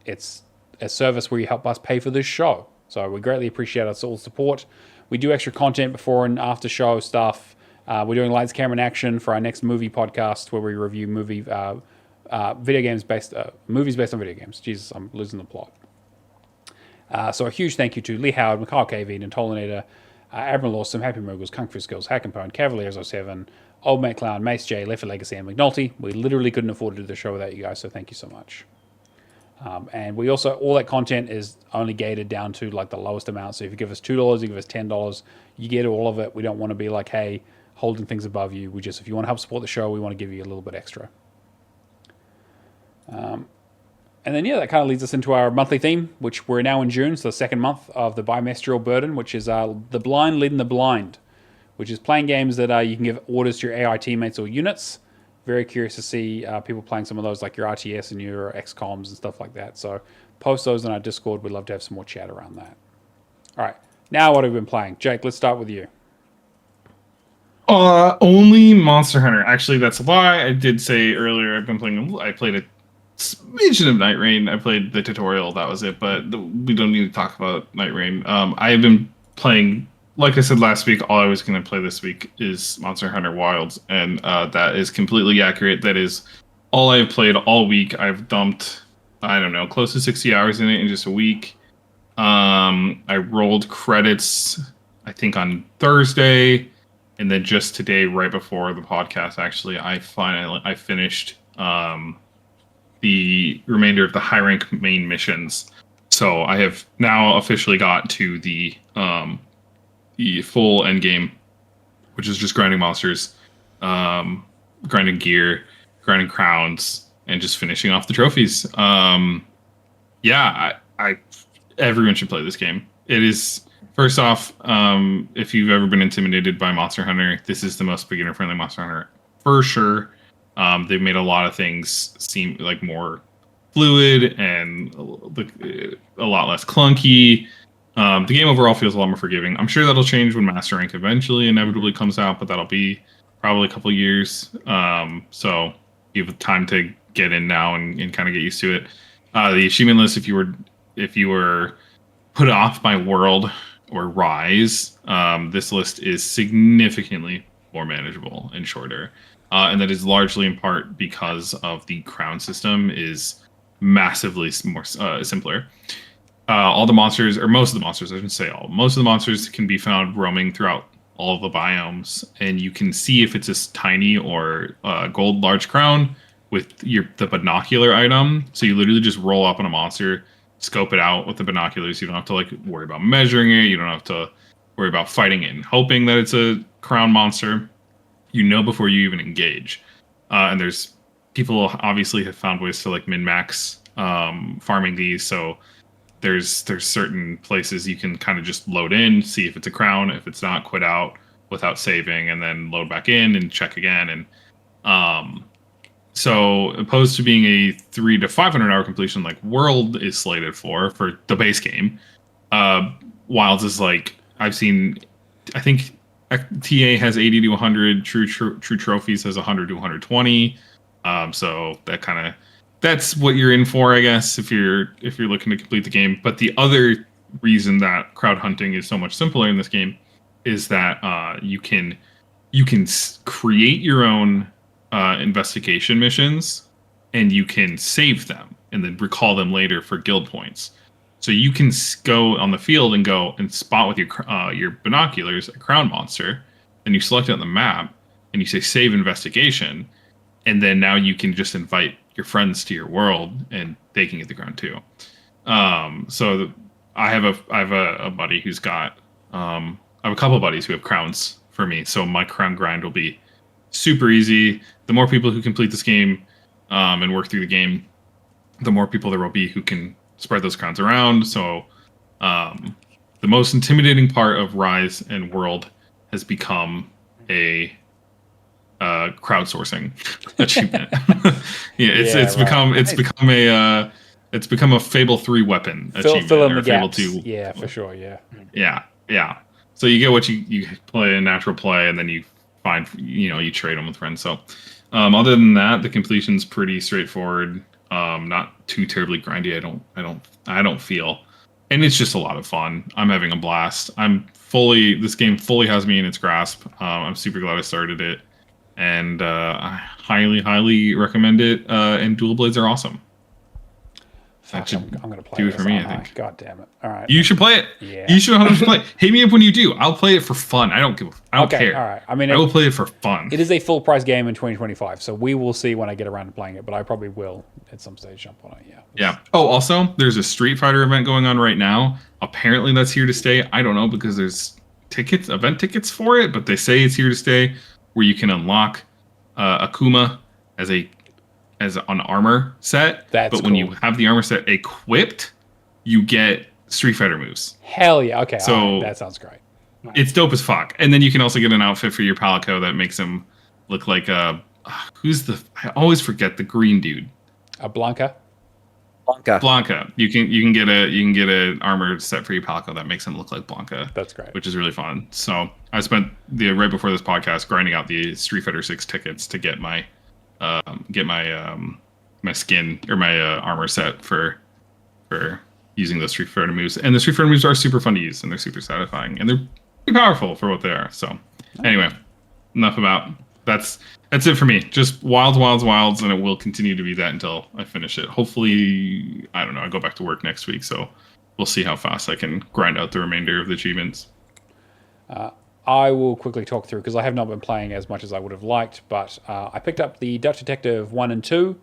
It's a service where you help us pay for this show. So we greatly appreciate all the support. We do extra content before and after show stuff. We're doing Lights, Camera, and Action for our next movie podcast where we review movies based on video games. Jesus, I'm losing the plot. So a huge thank you to Lee Howard, Mikhail KV, Nantolinator, Admiral Awesome, Happy Moogles, Kung Fu Skills, Hack and Pwn, Cavaliers 07, Old Mate Clown, Mace J, Left 4 Legacy, and McNulty. We literally couldn't afford to do the show without you guys, so thank you so much. And we also, all that content is only gated down to like the lowest amount. So if you give us $2, you give us $10, you get all of it. We don't want to be like, hey, holding things above you. We just, if you want to help support the show, we want to give you a little bit extra. And then, that kind of leads us into our monthly theme, which we're now in June. So the second month of the bimestral burden, which is the blind leading the blind, which is playing games that you can give orders to your AI teammates or units. Very curious to see people playing some of those, like your RTS and your XComs and stuff like that. So post those in our Discord. We'd love to have some more chat around that. All right. Now what have we been playing? Jake, let's start with you. Only Monster Hunter. Actually, that's a lie. I did say earlier I played a smidgen of Night Rain. I played the tutorial. That was it. But we don't need to talk about Night Rain. I have been playing... Like I said last week, all I was going to play this week is Monster Hunter Wilds, and that is completely accurate. That is all I've played all week. I've dumped, I don't know, close to 60 hours in it in just a week. I rolled credits, I think, on Thursday, and then just today, right before the podcast, actually, I finished the remainder of the high rank main missions. So I have now officially got to the full end game, which is just grinding monsters, grinding gear, grinding crowns, and just finishing off the trophies. Everyone should play this game. It is, first off, if you've ever been intimidated by Monster Hunter, this is the most beginner friendly Monster Hunter for sure. They've made a lot of things seem like more fluid and a lot less clunky. The game overall feels a lot more forgiving. I'm sure that'll change when Master Rank eventually inevitably comes out, but that'll be probably a couple years. So you have time to get in now and kind of get used to it. The achievement list, if you were put off by World or Rise, this list is significantly more manageable and shorter. and that is largely in part because of the crown system is massively more simpler. All the monsters, or most of the monsters, I shouldn't say all, most of the monsters can be found roaming throughout all of the biomes, and you can see if it's a tiny or gold large crown with the binocular item. So you literally just roll up on a monster, scope it out with the binoculars. You don't have to like worry about measuring it. You don't have to worry about fighting it and hoping that it's a crown monster. You know before you even engage. And there's people obviously have found ways to like min-max farming these. So there's certain places you can kind of just load in, see if it's a crown. If it's not, quit out without saving, and then load back in and check again. And so opposed to being a 300 to 500 hour completion like World is slated for the base game, Wilds is like, I've seen, I think TA has 80 to 100, True Trophies has 100 to 120. So that's what you're in for, I guess, if you're looking to complete the game. But the other reason that crowd hunting is so much simpler in this game is that you can create your own investigation missions, and you can save them and then recall them later for guild points. So you can go on the field and go and spot with your binoculars a crown monster, and you select it on the map, and you say save investigation, and then now you can just invite your friends to your world, and they can get the crown too. So I have a buddy who's got I have a couple of buddies who have crowns for me, so my crown grind will be super easy. The more people who complete this game and work through the game, the more people there will be who can spread those crowns around. So the most intimidating part of Rise and World has become a crowdsourcing achievement. It's become a Fable 3 weapon achievement. Fill in the Fable gaps. 2. Yeah, for sure. Yeah. So you get what you play in natural play, and then you find, you trade them with friends. So other than that, the completion's pretty straightforward. Not too terribly grindy. I don't feel, and it's just a lot of fun. I'm having a blast. This game fully has me in its grasp. I'm super glad I started it, and I highly recommend it. And dual blades are awesome. Fuck, I'm going to play do it this, for me, I aren't think. God damn it. All right. You should play it. Yeah. You should 100% play it. Hit me up when you do. I'll play it for fun. I don't care. All right. I mean, I will play it for fun. It is a full price game in 2025, so we will see when I get around to playing it, but I probably will at some stage jump on it. Yeah. Yeah. Oh, also, there's a Street Fighter event going on right now. Apparently that's here to stay. I don't know, because there's event tickets for it, but they say it's here to stay, where you can unlock Akuma as an armor set. But when you have the armor set equipped, you get Street Fighter moves. Hell yeah. Okay. So all right. That sounds great. It's dope as fuck. And then you can also get an outfit for your Palico that makes him look like I always forget the green dude. Blanca. Blanca. You can get an armor set for your Palico that makes him look like Blanca. That's great. Which is really fun. So I spent right before this podcast grinding out the Street Fighter 6 tickets to get my my skin or my armor set for using those Street Fighter moves. And the Street Fighter moves are super fun to use, and they're super satisfying, and they're pretty powerful for what they are. So anyway, enough about that's it for me. Just wilds, and it will continue to be that until I finish it. Hopefully, I don't know, I go back to work next week, so we'll see how fast I can grind out the remainder of the achievements. I will quickly talk through, because I have not been playing as much as I would have liked, but I picked up the Dutch Detective 1 and 2.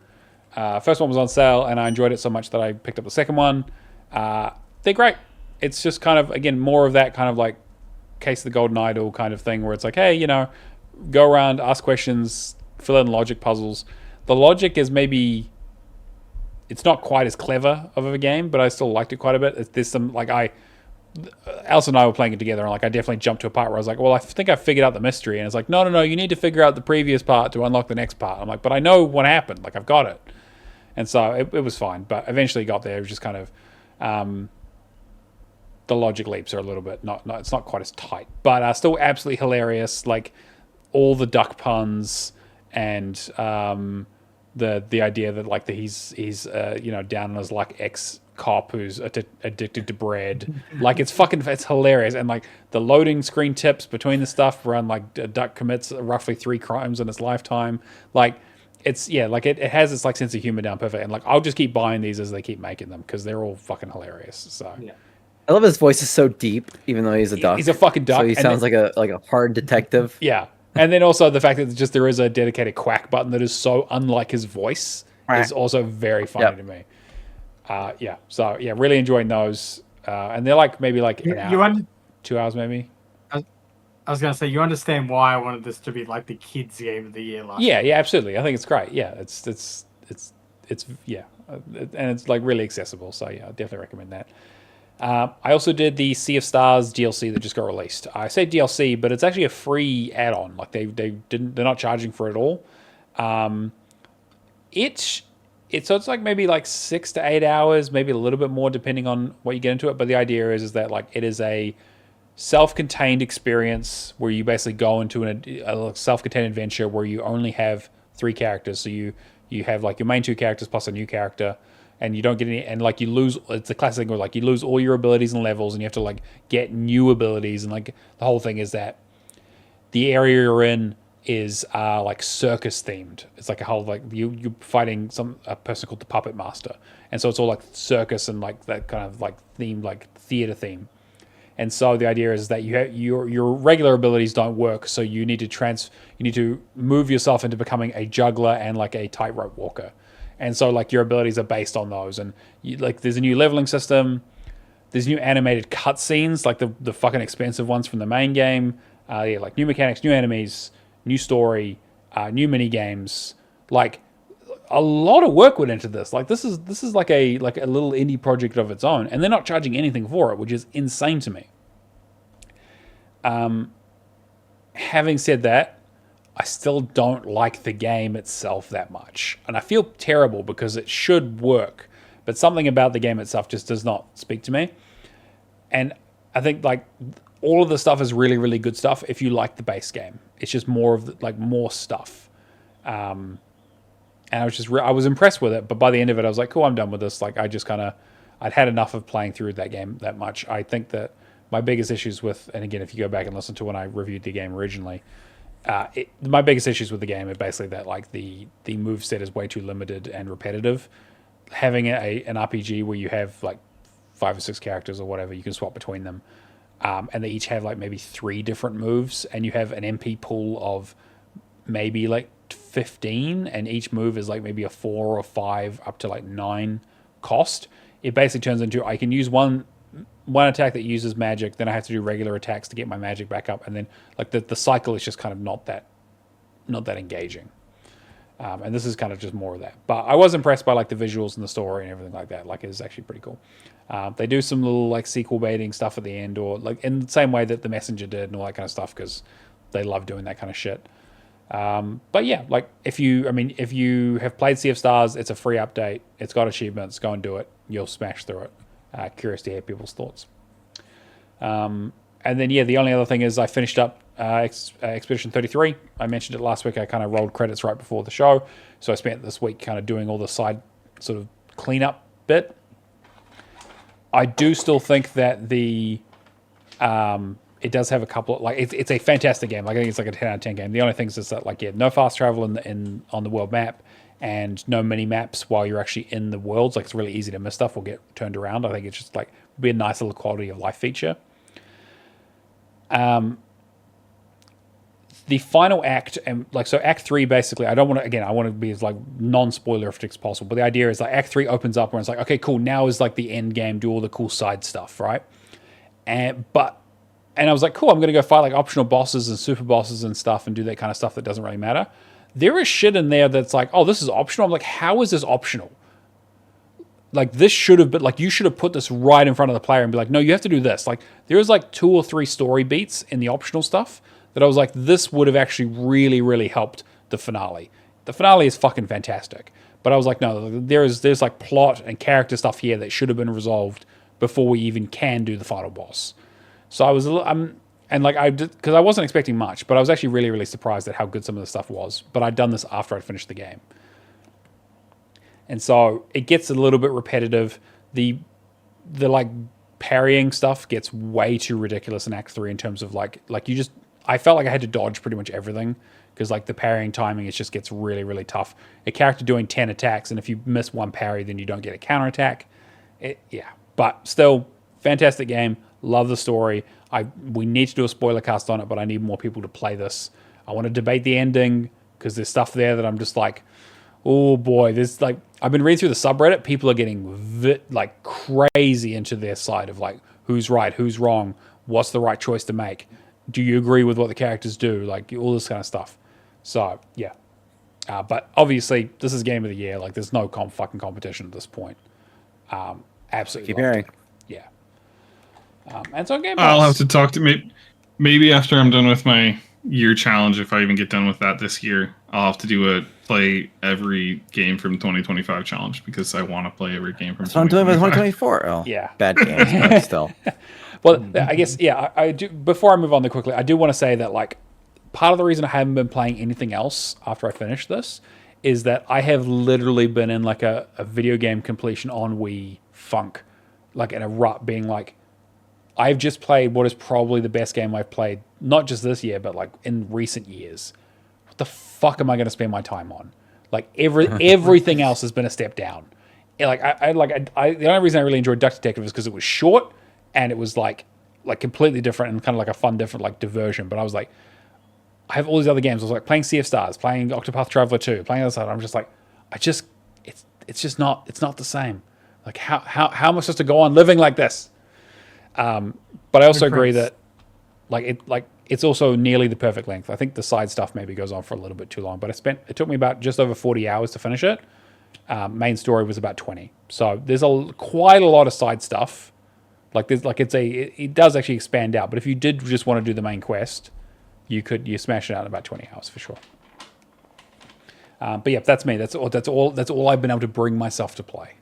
First one was on sale, and I enjoyed it so much that I picked up the second one. They're great. It's just kind of, again, more of that kind of like Case of the Golden Idol kind of thing, where it's like, hey, go around, ask questions, fill in logic puzzles. The logic is maybe, it's not quite as clever of a game, but I still liked it quite a bit. There's some, like, Alice and I were playing it together, and like I definitely jumped to a part where I was like, well, I think I figured out the mystery, and it's like, no, you need to figure out the previous part to unlock the next part. I'm like, but I know what happened, like I've got it. And so it was fine, but eventually got there. It was just kind of the logic leaps are a little bit it's not quite as tight, but still absolutely hilarious. Like all the duck puns and the idea that like he's down on his luck X cop who's addicted to bread. Like it's hilarious. And like the loading screen tips between the stuff around like a duck commits roughly 3 crimes in its lifetime. Like it's like it has its like sense of humor down perfect. And like I'll just keep buying these as they keep making them because they're all fucking hilarious. So Yeah. I love his voice is so deep, even though he's a duck. he's a fucking duck. So he sounds like a hard detective. Yeah. And then also the fact that there is a dedicated quack button that is so unlike his voice is also very funny to me. Yeah. So yeah, really enjoying those. And they're like maybe like an hour, 2 hours maybe. I was gonna say, you understand why I wanted this to be like the kids' game of the year last year. Yeah, absolutely. I think it's great. Yeah, it's yeah, and it's like really accessible. So yeah, I definitely recommend that. I also did the Sea of Stars DLC that just got released. I say DLC, but it's actually a free add-on. Like they're not charging for it at all. So it's like maybe like 6 to 8 hours, maybe a little bit more depending on what you get into it. But the idea is that like it is a self-contained experience where you basically go into a self-contained adventure where you only have 3 characters. So you have like your main 2 characters plus a new character. And you don't get any, and like you lose. It's a classic thing where like you lose all your abilities and levels, and you have to like get new abilities. And like the whole thing is that the area you're in is like circus themed. It's like a whole like you're fighting a person called the Puppet Master, and so it's all like circus and like that kind of like theme, like theater theme. And so the idea is that you have your regular abilities don't work, so you need to move yourself into becoming a juggler and like a tightrope walker. And so, like, your abilities are based on those. And, there's a new leveling system. There's new animated cutscenes, like the fucking expensive ones from the main game. Like, new mechanics, new enemies, new story, new mini games. Like, a lot of work went into this. Like, this is like a little indie project of its own. And they're not charging anything for it, which is insane to me. Having said that, I still don't like the game itself that much. And I feel terrible because it should work. But something about the game itself just does not speak to me. And I think like all of the stuff is really, really good stuff if you like the base game. It's just more of more stuff. And I was impressed with it. But by the end of it, I was like, cool, I'm done with this. Like I'd had enough of playing through that game that much. I think that my biggest issues with, and again, if you go back and listen to when I reviewed the game originally, my biggest issues with the game are basically that like the move set is way too limited and repetitive. Having an RPG where you have like 5 or 6 characters or whatever, you can swap between them, and they each have like maybe 3 different moves, and you have an MP pool of maybe like 15, and each move is like maybe a 4 or 5 up to like 9 cost. It basically turns into I can use one attack that uses magic, then I have to do regular attacks to get my magic back up, and then like the cycle is just kind of not that engaging. And this is kind of just more of that. But I was impressed by like the visuals and the story and everything like that. Like it's actually pretty cool. They do some little like sequel baiting stuff at the end, or like in the same way that the Messenger did and all that kind of stuff, because they love doing that kind of shit. But yeah, like if you have played Sea of Stars, it's a free update. It's got achievements. Go and do it. You'll smash through it. Curious to hear people's thoughts. And then, yeah, the only other thing is I finished up Expedition 33. I mentioned it last week. I kind of rolled credits right before the show. So I spent this week kind of doing all the side sort of cleanup bit. I do still think that it does have a couple of, like, it's a fantastic game. Like, I think it's like a 10 out of 10 game. The only thing is that, like, yeah, no fast travel on the world map, and no mini maps while you're actually in the worlds. Like, it's really easy to miss stuff or get turned around. I think it's just like be a nice little quality of life feature. The final act, and like, so Act 3 basically, I want to be as like non-spoiler if it's possible, but the idea is like Act 3 opens up where it's like, okay, cool, now is like the end game, do all the cool side stuff, right? And I was like, cool, I'm going to go fight like optional bosses and super bosses and stuff and do that kind of stuff that doesn't really matter. There is shit in there that's like, oh, this is optional. I'm like, how is this optional? Like, this should have been, like, you should have put this right in front of the player and be like, no, you have to do this. Like, there's like 2 or 3 story beats in the optional stuff that I was like, this would have actually really, really helped the finale. The finale is fucking fantastic. But I was like, no, there's like plot and character stuff here that should have been resolved before we even can do the final boss. So I was because I wasn't expecting much, but I was actually really, really surprised at how good some of the stuff was. But I'd done this after I'd finished the game. And so it gets a little bit repetitive. the like parrying stuff gets way too ridiculous in Act 3 in terms of like you just, I felt like I had to dodge pretty much everything because like the parrying timing, it just gets really, really tough. A character doing 10 attacks, and if you miss one parry, then you don't get a counterattack. Yeah, but still, fantastic game. Love the story. We need to do a spoiler cast on it, but I need more people to play this. I want to debate the ending because there's stuff there that I'm just like, oh boy, there's like, I've been reading through the subreddit. People are getting like crazy into their side of like who's right, who's wrong, what's the right choice to make. Do you agree with what the characters do? Like all this kind of stuff. So yeah, but obviously this is game of the year. Like there's no fucking competition at this point. Absolutely. Keep hearing. Yeah. And it's on Game Pass. I'll have to talk to maybe after I'm done with my year challenge, if I even get done with that this year, I'll have to do a play every game from 2025 challenge because I want to play every game from. That's what I'm doing with 2024. Oh, yeah, bad games, but still. Well, I guess yeah. I do. Before I move on there quickly, I do want to say that like part of the reason I haven't been playing anything else after I finish this is that I have literally been in like a video game completion on Wii funk, like in a rut, being like, I've just played what is probably the best game I've played, not just this year, but like in recent years. What the fuck am I going to spend my time on? Like everything else has been a step down. And like the only reason I really enjoyed Duck Detective is because it was short and it was like completely different and kind of like a fun, different like diversion. But I was like, I have all these other games. I was like playing Sea of Stars, playing Octopath Traveler 2, playing other side. I'm just like, it's just not the same. Like how am I supposed to go on living like this? But I also agree that it's also nearly the perfect length. I think the side stuff maybe goes on for a little bit too long, but it took me about just over 40 hours to finish it. Main story was about 20. So there's quite a lot of side stuff. It does actually expand out, but if you did just want to do the main quest, you smash it out in about 20 hours for sure. But yeah, that's me. That's all I've been able to bring myself to play.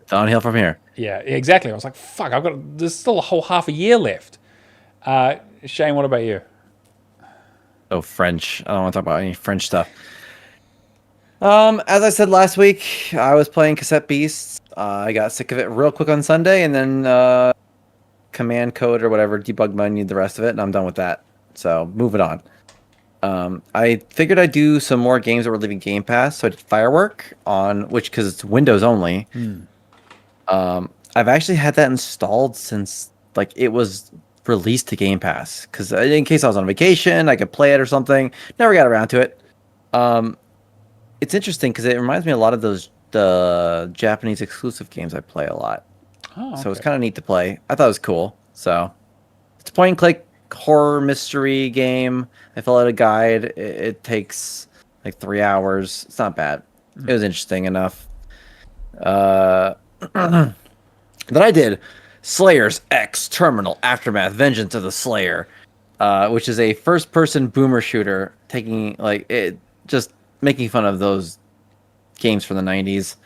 Downhill from here. Yeah, exactly. I was like, fuck, there's still a whole half a year left. Shane, what about you? Oh, French. I don't want to talk about any French stuff. As I said last week, I was playing Cassette Beasts. I got sick of it real quick on Sunday, and then command code or whatever, debug menu, the rest of it, and I'm done with that. So, moving on. I figured I'd do some more games that were leaving Game Pass. So I did Firework because it's Windows only. I've actually had that installed since like it was released to Game Pass because in case I was on vacation, I could play it or something. Never got around to it. It's interesting because it reminds me a lot of the Japanese exclusive games I play a lot. Oh, okay. So it's kind of neat to play. I thought it was cool. So it's a point and click horror mystery game. I filled out a guide. It takes like 3 hours. It's not bad. It was interesting enough. Then I did Slayer's X Terminal Aftermath Vengeance of the Slayer, which is a first-person boomer shooter, just making fun of those games from the 90s.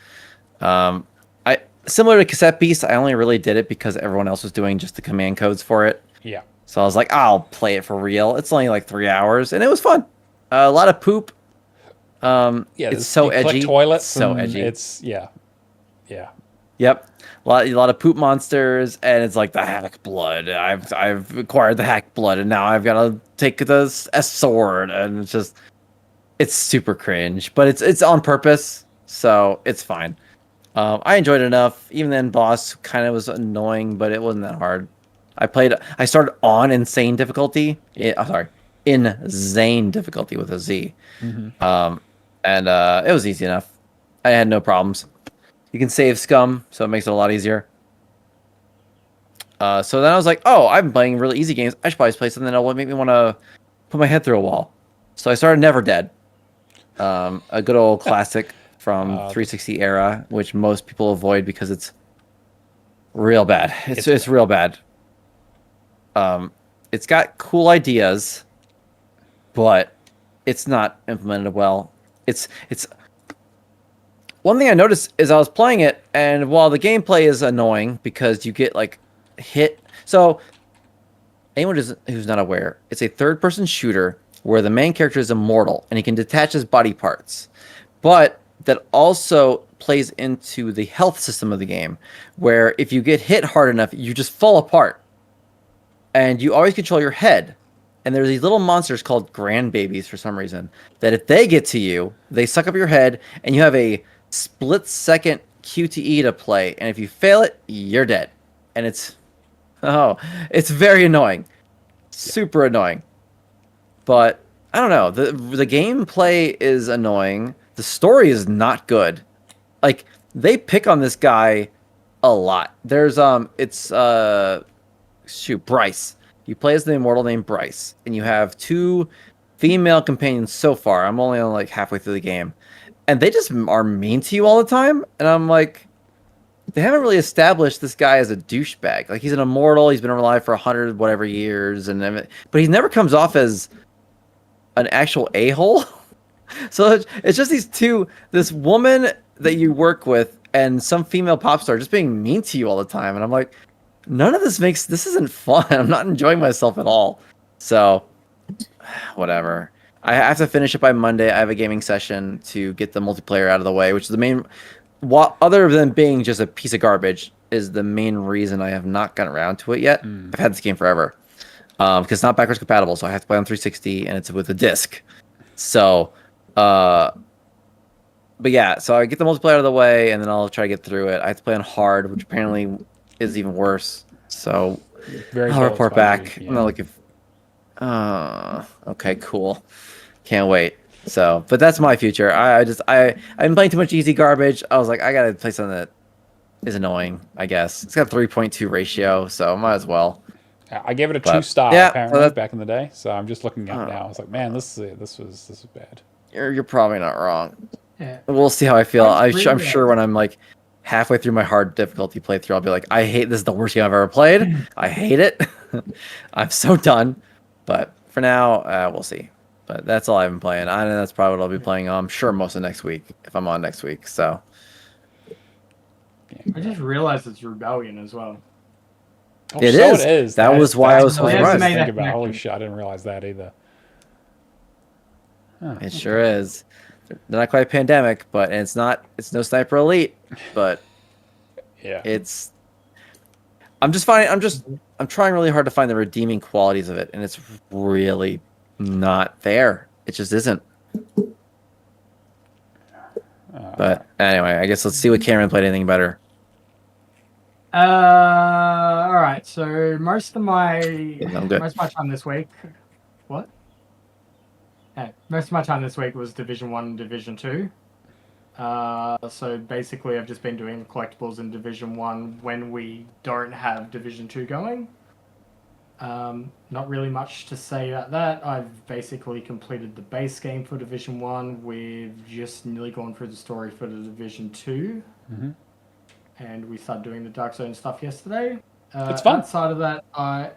Similar to Cassette Beast, I only really did it because everyone else was doing just the command codes for it. Yeah. So I was like, I'll play it for real. It's only like 3 hours, and it was fun. A lot of poop. It's so edgy. Toilets. So edgy. It's yeah. Yep. A lot of poop monsters, and it's like the hack blood. I've acquired the hack blood, and now I've got to take a sword, and it's super cringe, but it's on purpose, so it's fine. I enjoyed it enough. Even then, boss kind of was annoying, but it wasn't that hard. I started on insane difficulty. Insane difficulty with a Z. Mm-hmm. And it was easy enough. I had no problems. You can save scum, so it makes it a lot easier. So then I was like, oh, I've been playing really easy games. I should probably play something that will make me want to put my head through a wall. So I started Never Dead, a good old classic from 360 era, which most people avoid because it's real bad. It's real bad. It's got cool ideas, but it's not implemented well. It's one thing I noticed is I was playing it, and while the gameplay is annoying because you get like hit. So anyone who's not aware, it's a third-person shooter where the main character is immortal and he can detach his body parts, but that also plays into the health system of the game, where if you get hit hard enough, you just fall apart. And you always control your head. And there's these little monsters called grandbabies for some reason, that if they get to you, they suck up your head, and you have a split-second QTE to play. And if you fail it, you're dead. And it's very annoying. Super annoying. But I don't know. The gameplay is annoying. The story is not good. Like, they pick on this guy a lot. There's Bryce. You play as the immortal named Bryce, and you have 2 female companions so far. I'm only on like halfway through the game, and they just are mean to you all the time. And I'm like, they haven't really established this guy as a douchebag. Like, he's an immortal. He's been alive for 100 whatever years, but he never comes off as an actual a-hole. So it's just these 2, this woman that you work with and some female pop star just being mean to you all the time. And I'm like, none of this isn't fun. I'm not enjoying myself at all. So, whatever. I have to finish it by Monday. I have a gaming session to get the multiplayer out of the way, which is the main... other than being just a piece of garbage, is the main reason I have not gotten around to it yet. I've had this game forever. Because it's not backwards compatible, so I have to play on 360, and it's with a disc. So, but yeah, so I get the multiplayer out of the way, and then I'll try to get through it. I have to play on hard, which apparently is even worse. So I'll report back. Yeah. I'm not looking. Okay, cool. Can't wait. So, but that's my future. I've been playing too much easy garbage. I was like, I gotta play something that is annoying. I guess it's got a 3.2 ratio, so might as well. I gave it a 2-star apparently back in the day. So I'm just looking at it now. I was like, man, this was bad. You're probably not wrong. Yeah. We'll see how I feel. I'm sure when I'm like halfway through my hard difficulty playthrough, I'll be like, I hate this. Is the worst game I've ever played. I hate it. I'm so done. But for now, we'll see. But that's all I've been playing. I know that's probably what I'll be playing. I'm sure most of next week if I'm on next week. So I just realized it's Rebellion as well. Oh, it is. That was why I was surprised. Holy shit! I didn't realize that either. Huh. It sure is. They're not quite a pandemic, but it's not. It's no Sniper Elite, but yeah, it's. I'm trying really hard to find the redeeming qualities of it, and it's really not there. It just isn't. But anyway, I guess let's see what Cameron played anything better. All right. So most of my time this week, most of my time this week was Division 1 and Division 2. So basically, I've just been doing collectibles in Division 1 when we don't have Division 2 going. Not really much to say about that. I've basically completed the base game for Division 1. We've just nearly gone through the story for the Division 2. Mm-hmm. And we started doing the Dark Zone stuff yesterday. It's fun. Outside of that, I'm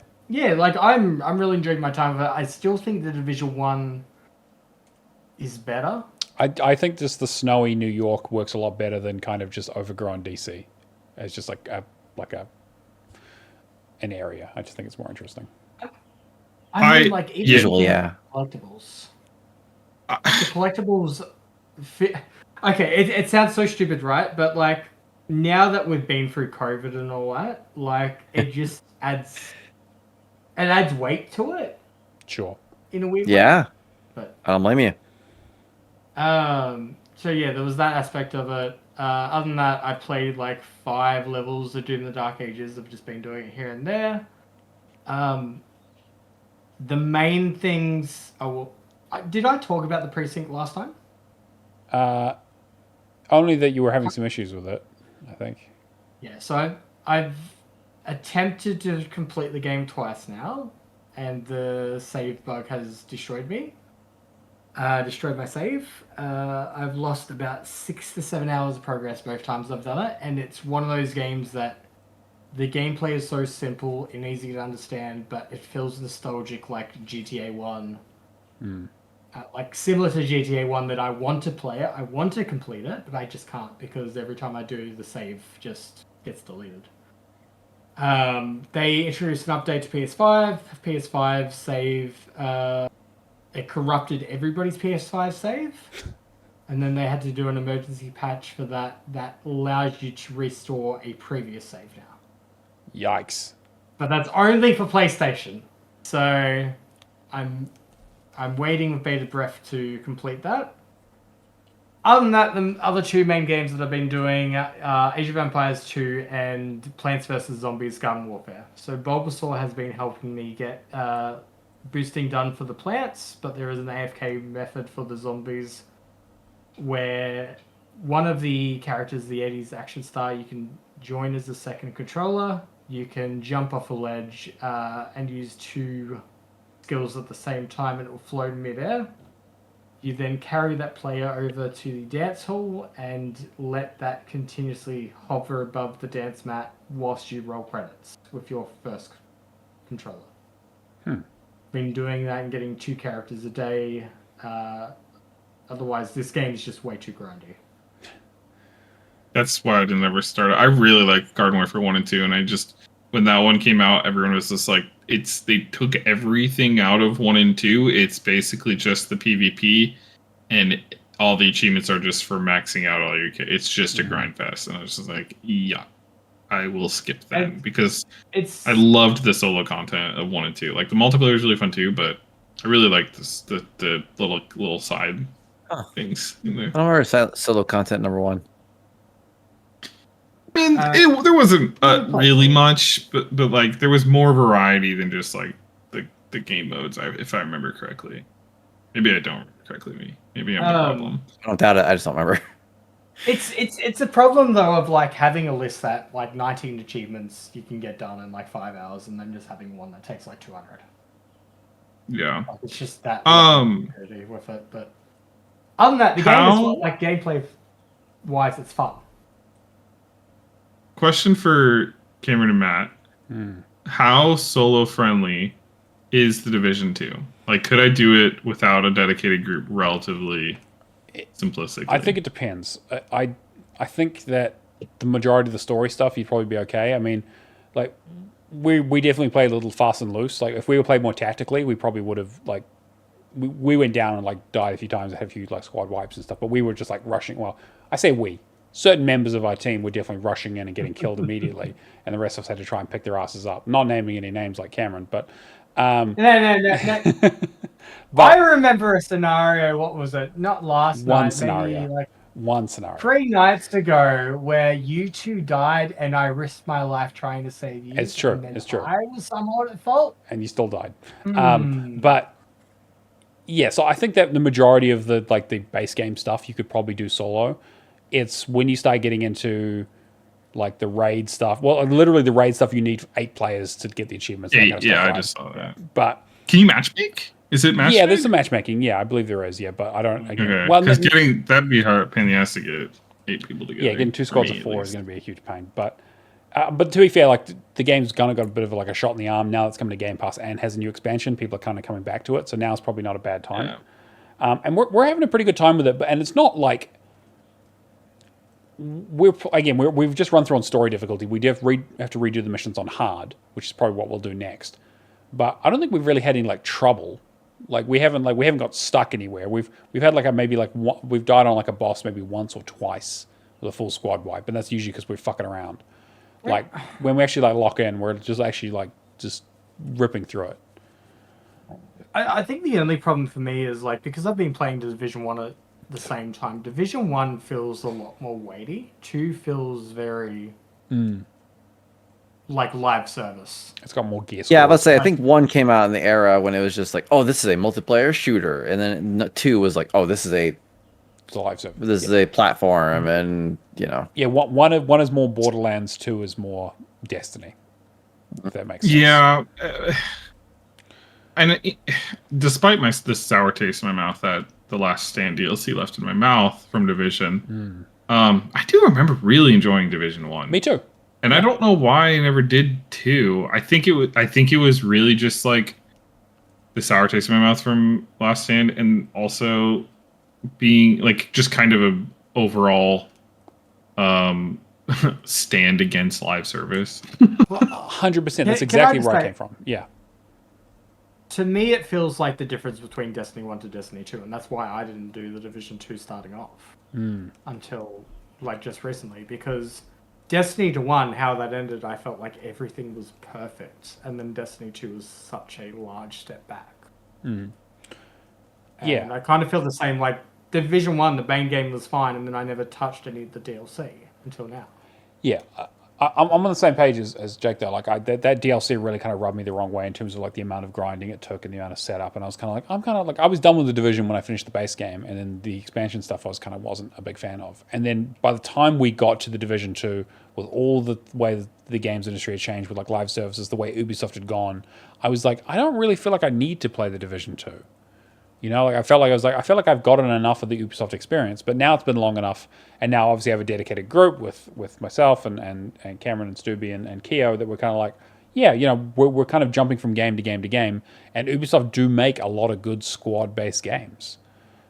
really enjoying my time with it. I still think the Division 1 is better. I think just the snowy New York works a lot better than kind of just overgrown DC. It's just like an area. I just think it's more interesting. I mean, like usually, yeah. Collectibles. The collectibles fit. Okay, it sounds so stupid, right? But like now that we've been through COVID and all that, like it just adds weight to it. Sure. In a weird way. Yeah. But I don't blame you. So yeah, there was that aspect of it. Other than that, I played like 5 levels of Doom in the Dark Ages. I've just been doing it here and there. The main things... did I talk about the precinct last time? Only that you were having some issues with it, I think. Yeah, so I've attempted to complete the game twice now, and the save bug has destroyed me. Destroyed my save. I've lost about 6 to 7 hours of progress both times I've done it, and it's one of those games that the gameplay is so simple and easy to understand, but it feels nostalgic like GTA 1. Like similar to GTA 1 that I want to play it, I want to complete it, but I just can't because every time I do, the save just gets deleted. They introduced an update to PS5. PS5 save... it corrupted everybody's PS5 save. and then they had to do an emergency patch for that allows you to restore a previous save now. Yikes. But that's only for PlayStation. So I'm waiting with bated breath to complete that. Other than that, the other two main games that I've been doing, Age of Empires 2 and Plants vs. Zombies Garden Warfare. So Bulbasaur has been helping me get boosting done for the plants, but there is an AFK method for the zombies where one of the characters, the 80s action star, you can join as a second controller. You can jump off a ledge and use two skills at the same time, and it will float mid-air. You then carry that player over to the dance hall and let that continuously hover above the dance mat whilst you roll credits with your first controller. Been doing that and getting 2 characters a day. Otherwise, this game is just way too grindy. That's why I didn't ever start it. I really like Garden Warfare 1 and 2, and I just, when that one came out, everyone was just like, they took everything out of 1 and 2. It's basically just the PvP, and all the achievements are just for maxing out all your it's just a grind fest. And I was just like, yeah, I will skip that because I loved the solo content of 1 and 2. Like, the multiplayer is really fun too, but I really like the little side things in there. I don't remember solo content number 1. I mean, there wasn't really much, but like there was more variety than just like the game modes. If I remember correctly, maybe I don't remember correctly. Maybe I'm the problem. I don't doubt it. I just don't remember. It's a problem though of like having a list that like 19 achievements you can get done in like 5 hours, and then just having one that takes like 200. Yeah, like, it's just that with it. But other than that, the game is like gameplay wise, it's fun. Question for Cameron and Matt: how solo friendly is the Division 2? Like, could I do it without a dedicated group relatively simplistically? I think it depends. I think that the majority of the story stuff you'd probably be okay. I mean, like we definitely played a little fast and loose. Like if we were played more tactically, we probably would have like we went down and like died a few times and had a few like squad wipes and stuff. But we were just like rushing. Well, I say we. Certain members of our team were definitely rushing in and getting killed immediately, and the rest of us had to try and pick their asses up. Not naming any names like Cameron, but no. But I remember a scenario. What was it? Not last night. Maybe like one scenario. 3 nights ago, where you 2 died, and I risked my life trying to save you. It's true. It's true. I was somewhat at fault, and you still died. But yeah, so I think that the majority of the base game stuff you could probably do solo. It's when you start getting into like the raid stuff. Well, literally the raid stuff, you need 8 players to get the achievements. 8, yeah, I just saw that. But can you matchmake? Is it matchmake? Yeah, there's some matchmaking. Yeah, I believe there is. Yeah, but I don't. Again, okay. Well, because that'd be hard, pain in the ass to get 8 people together. Yeah, getting 2 squads of 4 is going to be a huge pain. But to be fair, like the game's kind of got a bit of like a shot in the arm now. It's coming to Game Pass and has a new expansion. People are kind of coming back to it, so now it's probably not a bad time. Yeah. And we're having a pretty good time with it. And it's not like. We've just run through on story difficulty. We have to redo the missions on hard, which is probably what we'll do next. But I don't think we've really had any like trouble. Like we haven't got stuck anywhere. We've had like we've died on like a boss maybe once or twice with a full squad wipe, and that's usually because we're fucking around. Like when we actually like lock in, we're just actually like just ripping through it. I think the only problem for me is like because I've been playing Division 1 at the same time. Division 1 feels a lot more weighty. 2 feels very like live service. It's got more gear. Yeah, let's say I think 1 came out in the era when it was just like, oh, this is a multiplayer shooter, and then 2 was like, oh, this is a live service. This is a platform, and you know. Yeah, one is more Borderlands, 2 is more Destiny. If that makes sense. Yeah. And despite the sour taste in my mouth that the Last Stand DLC left in my mouth from Division, I do remember really enjoying Division 1. Me too. And I don't know why I never did 2. I think it was really just like the sour taste in my mouth from Last Stand, and also being like just kind of a overall stand against live service. 100%. That's exactly where I came from. Yeah. to me, it feels like the difference between Destiny 1 to Destiny 2, and that's why I didn't do the Division 2 starting off until like just recently, because Destiny 1, how that ended, I felt like everything was perfect, and then Destiny 2 was such a large step back. And I kind of feel the same, like Division 1, the main game was fine, and then I never touched any of the DLC until now. Yeah, I'm on the same page as Jake though. Like that DLC really kind of rubbed me the wrong way in terms of like the amount of grinding it took and the amount of setup. And I was kind of like I was done with the Division when I finished the base game, and then the expansion stuff I wasn't a big fan of. And then by the time we got to the Division 2, with all the way the games industry had changed with like live services, the way Ubisoft had gone, I was like, I don't really feel like I need to play the Division 2. You know, like I feel like I've gotten enough of the Ubisoft experience, but now it's been long enough, and now obviously I have a dedicated group with myself and Cameron and Stubby and Keo that we're kind of like, yeah, you know, we're kind of jumping from game to game to game, and Ubisoft do make a lot of good squad-based games.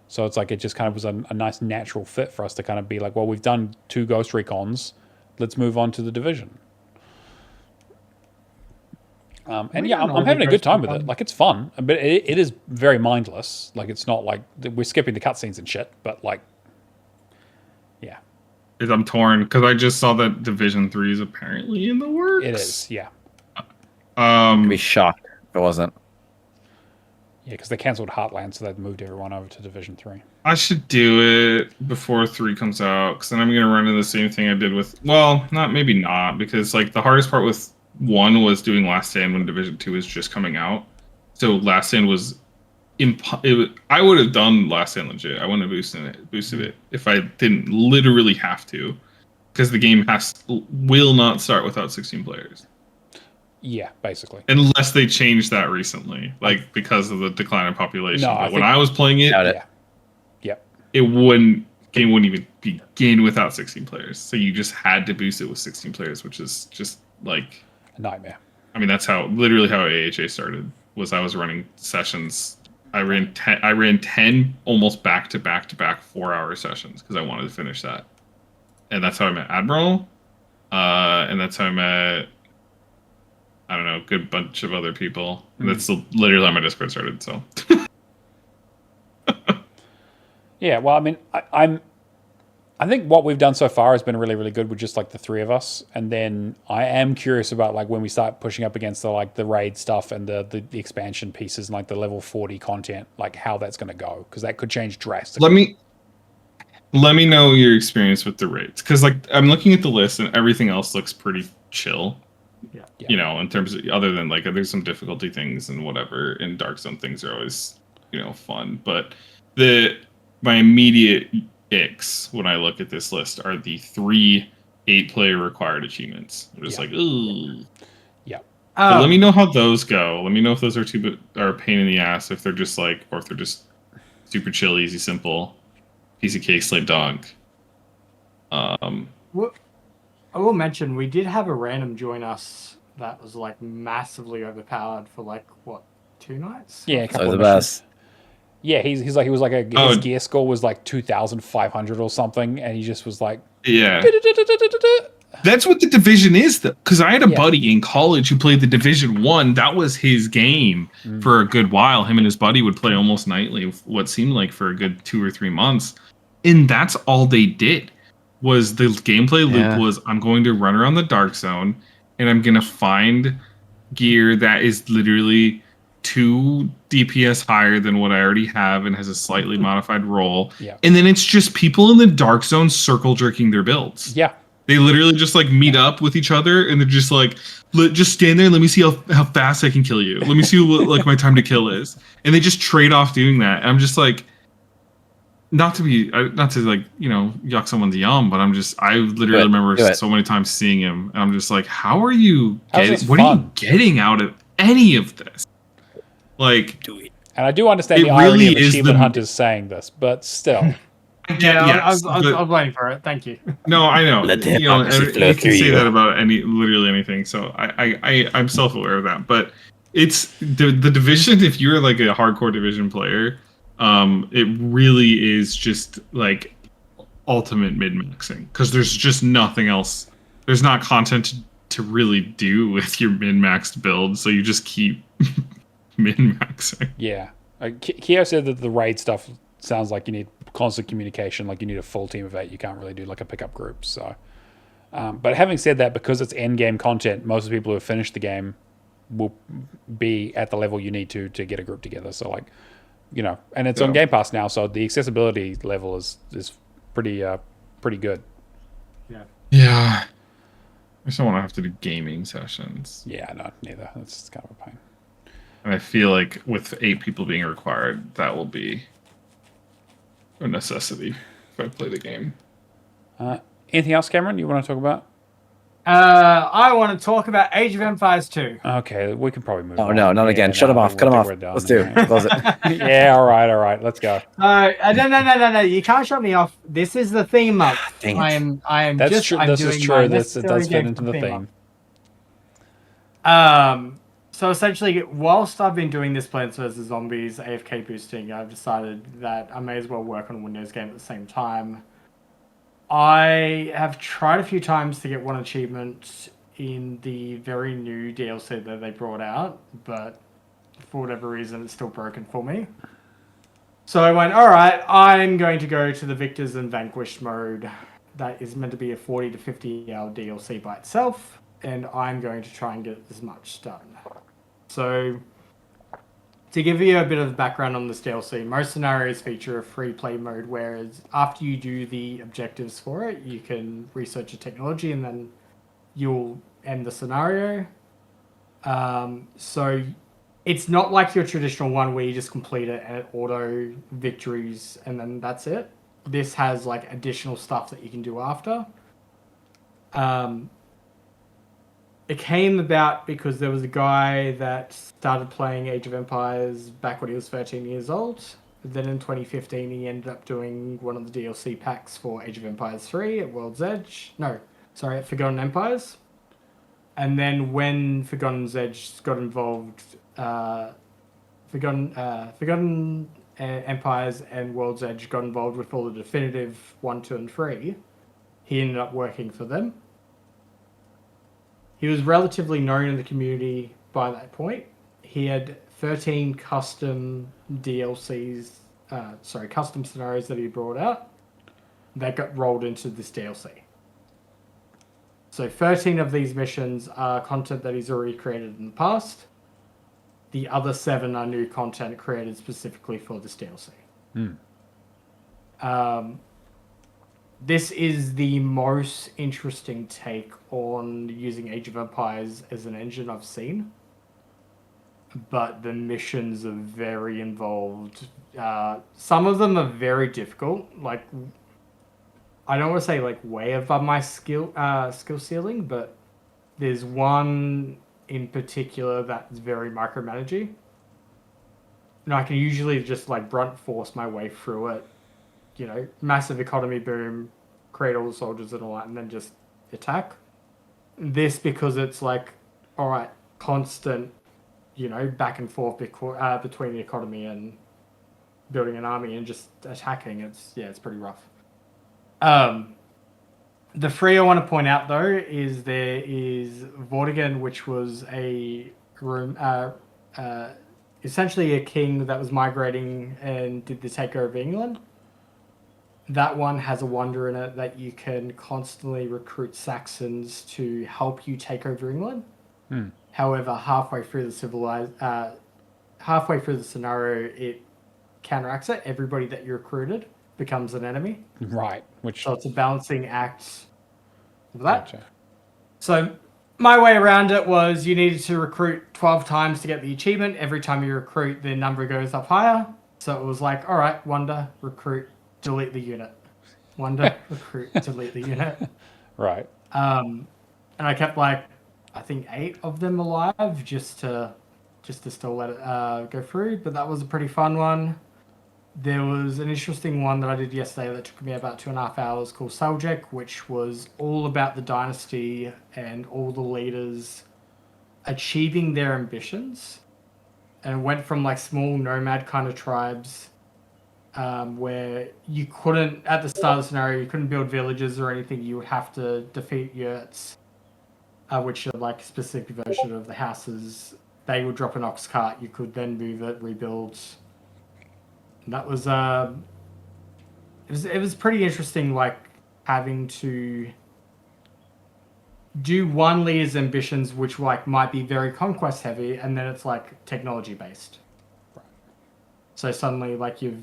So it's like it just kind of was a nice natural fit for us to kind of be like, well, we've done 2 Ghost Recons, let's move on to the Division. And yeah, I'm having a good time with it. Like, it's fun, but it is very mindless. Like, it's not like we're skipping the cutscenes and shit, but like, yeah. I'm torn because I just saw that Division 3 is apparently in the works. It is, yeah. I'd be shocked if it wasn't. Yeah, because they cancelled Heartland, so they've moved everyone over to Division 3. I should do it before 3 comes out, because then I'm going to run into the same thing I did with... Well, maybe not, because like the hardest part with 1 was doing Last Stand when Division 2 was just coming out. So Last Stand was... I would have done Last Stand legit. I wouldn't have boosted it if I didn't literally have to, because the game will not start without 16 players. Yeah, basically. Unless they changed that recently, like because of the decline in population. No, but when I was playing it, game wouldn't even begin without 16 players. So you just had to boost it with 16 players, which is just like a nightmare. I mean, that's literally how AHA started. Was I was running sessions. I ran 10 almost back to back 4-hour sessions because I wanted to finish that. And that's how I met Admiral. And that's how I met, I don't know, a good bunch of other people. And that's literally how my Discord started, so. Yeah, well, I mean, I think what we've done so far has been really, really good with just like the 3 of us. And then I am curious about like when we start pushing up against the raid stuff and the expansion pieces and like the level 40 content, like how that's going to go, because that could change drastically. Let me know your experience with the raids, because like I'm looking at the list and everything else looks pretty chill. Yeah. You know, in terms of other than like there's some difficulty things and whatever, and Dark Zone things are always, you know, fun. But my immediate icks when I look at this list are the 3 8-player required achievements. I'm just like, ooh. Yeah. So let me know how those go. Let me know if those are a pain in the ass, if they're just like, or if they're just super chill, easy, simple, piece of cake, slam dunk. Well, I will mention we did have a random join us that was like massively overpowered for like what, 2 nights? Yeah, that was the best. Yeah, he was like his gear score was like 2,500 or something, and he just was like, yeah. That's what the Division is, though. Because I had a buddy in college who played the Division 1. That was his game for a good while. Him and his buddy would play almost nightly, what seemed like for a good 2 or 3 months. And that's all they did. Was the gameplay loop was, I'm going to run around the Dark Zone, and I'm going to find gear that is literally 2 DPS higher than what I already have and has a slightly modified roll. Yeah. And then it's just people in the Dark Zone circle jerking their builds. Yeah. They literally just like meet up with each other and they're just like, just stand there and let me see how fast I can kill you. Let me see what like my time to kill is. And they just trade off doing that. And I'm just like, not to like, you know, yuck someone's yum, but I literally remember so many times seeing him. And I'm just like, how are you what are you getting out of any of this? Like, and I do understand the irony of achievement hunters saying this, but still. I was waiting for it. Thank you. No, I know. Let the you know, hypocrisy you can say that about literally anything. So I'm self-aware of that. But it's the Division. If you're like a hardcore Division player, it really is just like ultimate min-maxing, because there's just nothing else. There's not content to really do with your min-maxed build, so you just keep min-maxing. Yeah. Keo said that the raid stuff sounds like you need constant communication, like you need a full team of 8. You can't really do like a pickup group. So, but having said that, because it's end game content, most of the people who have finished the game will be at the level you need to get a group together. So like, and it's on Game Pass now, so the accessibility level is pretty good. Yeah. I just don't want to have to do gaming sessions. Yeah, no, neither. It's kind of a pain. And I feel like with 8 people being required, that will be a necessity if I play the game. Anything else, Cameron, you want to talk about? I want to talk about Age of Empires 2. Okay, we can probably move on. Oh, no, not again. Shut him off. Cut him off. Let's do it. Close it. Yeah, all right. Let's go. No. You can't shut me off. This is the theme month. Dang it. I am That's just. true. I'm This doing is my true. It necessary does fit game into for the theme theme. month. So essentially, whilst I've been doing this Plants vs Zombies AFK boosting, I've decided that I may as well work on a Windows game at the same time. I have tried a few times to get one achievement in the very new DLC that they brought out, but for whatever reason, it's still broken for me. So I went, all right, I'm going to go to the Victors and Vanquished mode. That is meant to be a 40 to 50 hour DLC by itself, and I'm going to try and get as much done. So, to give you a bit of background on this DLC, most scenarios feature a free play mode, whereas after you do the objectives for it, you can research a technology and then you'll end the scenario. So it's not like your traditional one where you just complete it and it auto victories and then that's it. This has like additional stuff that you can do after. It came about because there was a guy that started playing Age of Empires back when he was 13 years old. Then in 2015, he ended up doing one of the DLC packs for Age of Empires 3 at World's Edge. No, sorry, at Forgotten Empires. And then when Forgotten Edge got involved, Forgotten Empires and World's Edge got involved with all the definitive 1, 2, and 3, he ended up working for them. He was relatively known in the community by that point. He had 13 custom custom scenarios that he brought out that got rolled into this DLC. So 13 of these missions are content that he's already created in the past. The other 7 are new content created specifically for this DLC. This is the most interesting take on using Age of Empires as an engine I've seen. But the missions are very involved. Some of them are very difficult. Like, I don't want to say like way above my skill ceiling, but there's one in particular that's very micromanaging. And I can usually just like brunt force my way through it. You know, massive economy boom, create all the soldiers and all that, and then just attack. This, because it's like, all right, constant, you know, back and forth between the economy and building an army and just attacking. It's pretty rough. The 3 I want to point out though is there is Vortigern, which was essentially a king that was migrating and did the takeover of England. That one has a wonder in it that you can constantly recruit Saxons to help you take over England. However, halfway through the scenario, it counteracts it. Everybody that you recruited becomes an enemy. Right. So it's a balancing act of that. Gotcha. So my way around it was you needed to recruit 12 times to get the achievement. Every time you recruit, the number goes up higher. So it was like, all right, wonder, recruit, delete the unit. Wonder, recruit, delete the unit. Right. And I kept like, I think 8 of them alive just to still let it go through. But that was a pretty fun one. There was an interesting one that I did yesterday that took me about 2.5 hours called Seljuk, which was all about the dynasty and all the leaders achieving their ambitions. And it went from like small nomad kind of tribes where you couldn't, at the start of the scenario, you couldn't build villages or anything. You would have to defeat yurts, which are like a specific version of the houses they would drop an ox cart. You could then move it, rebuild. And that was it was pretty interesting, like having to do one leader's ambitions, which like might be very conquest heavy, and then it's like technology based. Right. So suddenly, like you're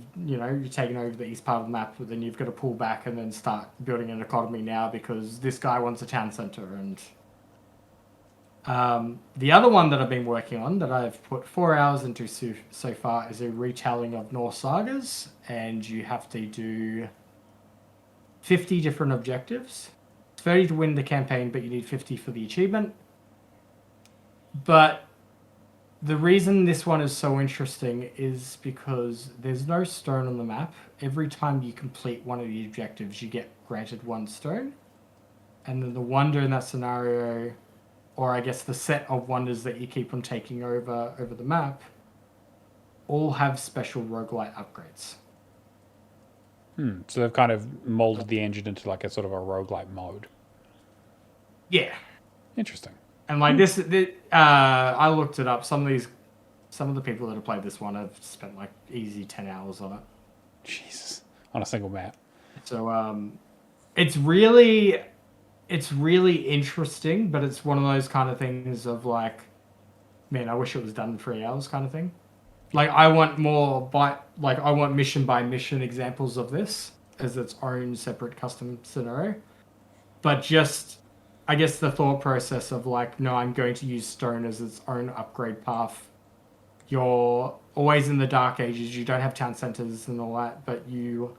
taking over the east part of the map, but then you've got to pull back and then start building an economy now because this guy wants a town center. And the other one that I've been working on that I've put 4 hours into so far is a retelling of Norse sagas, and you have to do 50 different objectives. 30 to win the campaign, but you need 50 for the achievement. But the reason this one is so interesting is because there's no stone on the map. Every time you complete one of the objectives, you get granted 1 stone. And then the wonder in that scenario, or I guess the set of wonders that you keep on taking over the map, all have special roguelite upgrades. So they've kind of molded the engine into like a sort of a roguelite mode. Yeah. Interesting. And like this I looked it up. Some of the people that have played this one have spent like easy 10 hours on it. Jesus. On a single map. So it's really interesting, but it's one of those kind of things of like, man, I wish it was done in 3 hours kind of thing. Like I want I want mission by mission examples of this as its own separate custom scenario. But just, I guess the thought process of like, no, I'm going to use stone as its own upgrade path. You're always in the dark ages. You don't have town centers and all that, but you're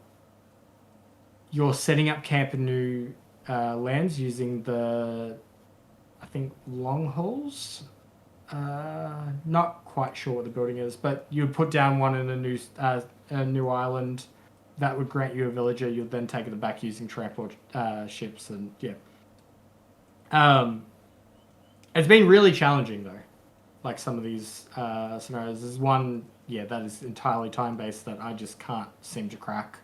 setting up camp in new lands using the, I think, long holes. Not quite sure what the building is, but you would put down one in a new island. That would grant you a villager. You'd then take it back using transport ships, and yeah. It's been really challenging though. Like some of these scenarios. There's one, that is entirely time-based that I just can't seem to crack.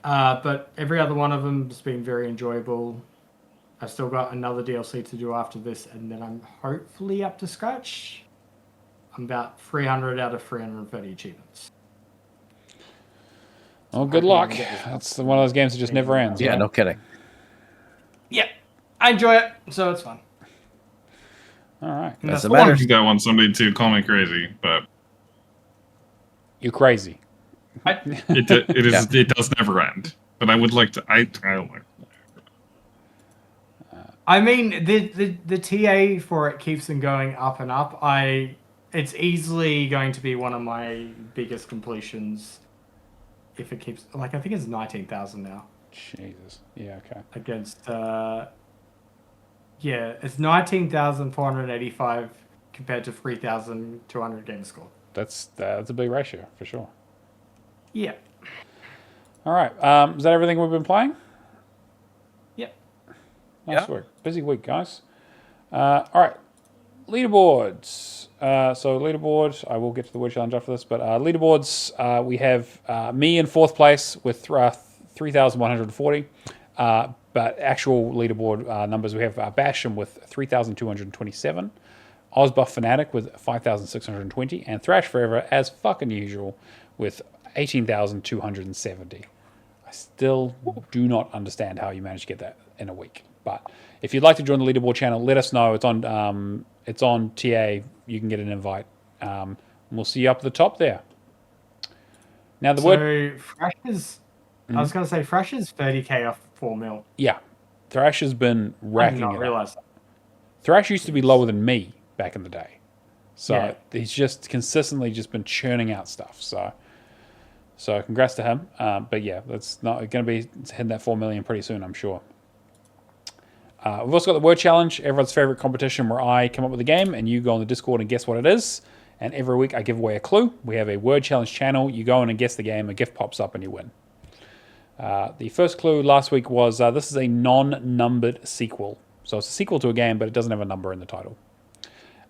But every other one of them has been very enjoyable. I've still got another DLC to do after this, and then I'm hopefully up to scratch. I'm about 300 out of 330 achievements. Oh, good luck. That's one of those games that just never ends. Yeah, right? no kidding. Yeah, I enjoy it, so it's fun. All right. That's the I matter. think I want somebody to call me crazy, but You're crazy. it does never end. But I would like to. I don't like. I mean, the TA for it keeps on going up and up. It's easily going to be one of my biggest completions if it keeps, like, I think it's 19,000 now. Jesus. Yeah, okay. Against, it's 19,485 compared to 3,200 game score. That's a big ratio, for sure. Yeah. All right. Is that everything we've been playing? Yep. Nice work. Busy week, guys. All right. Leaderboards. So leaderboard, I will get to the word challenge after this, but leaderboards, we have me in 4th place with 3,140. But actual leaderboard numbers, we have Basham with 3,227. Ozbuff Fanatic with 5,620. And Thrash Forever, as fucking usual, with 18,270. I still do not understand how you managed to get that in a week. But if you'd like to join the leaderboard channel, let us know. It's on TA. You can get an invite. We'll see you up at the top there. Now Thrash is, I was going to say, Thrash is 30k off 4 mil. Yeah. Thrash has been racking I did not realize that. Thrash used to be lower than me back in the day. So he's just consistently just been churning out stuff. So congrats to him. But yeah, that's not going to be hitting that 4 million pretty soon, I'm sure. We've also got the word challenge, everyone's favorite competition where I come up with a game and you go on the Discord and guess what it is. And every week I give away a clue. We have a word challenge channel. You go in and guess the game, a gift pops up and you win. The first clue last week was this is a non-numbered sequel. So it's a sequel to a game, but it doesn't have a number in the title.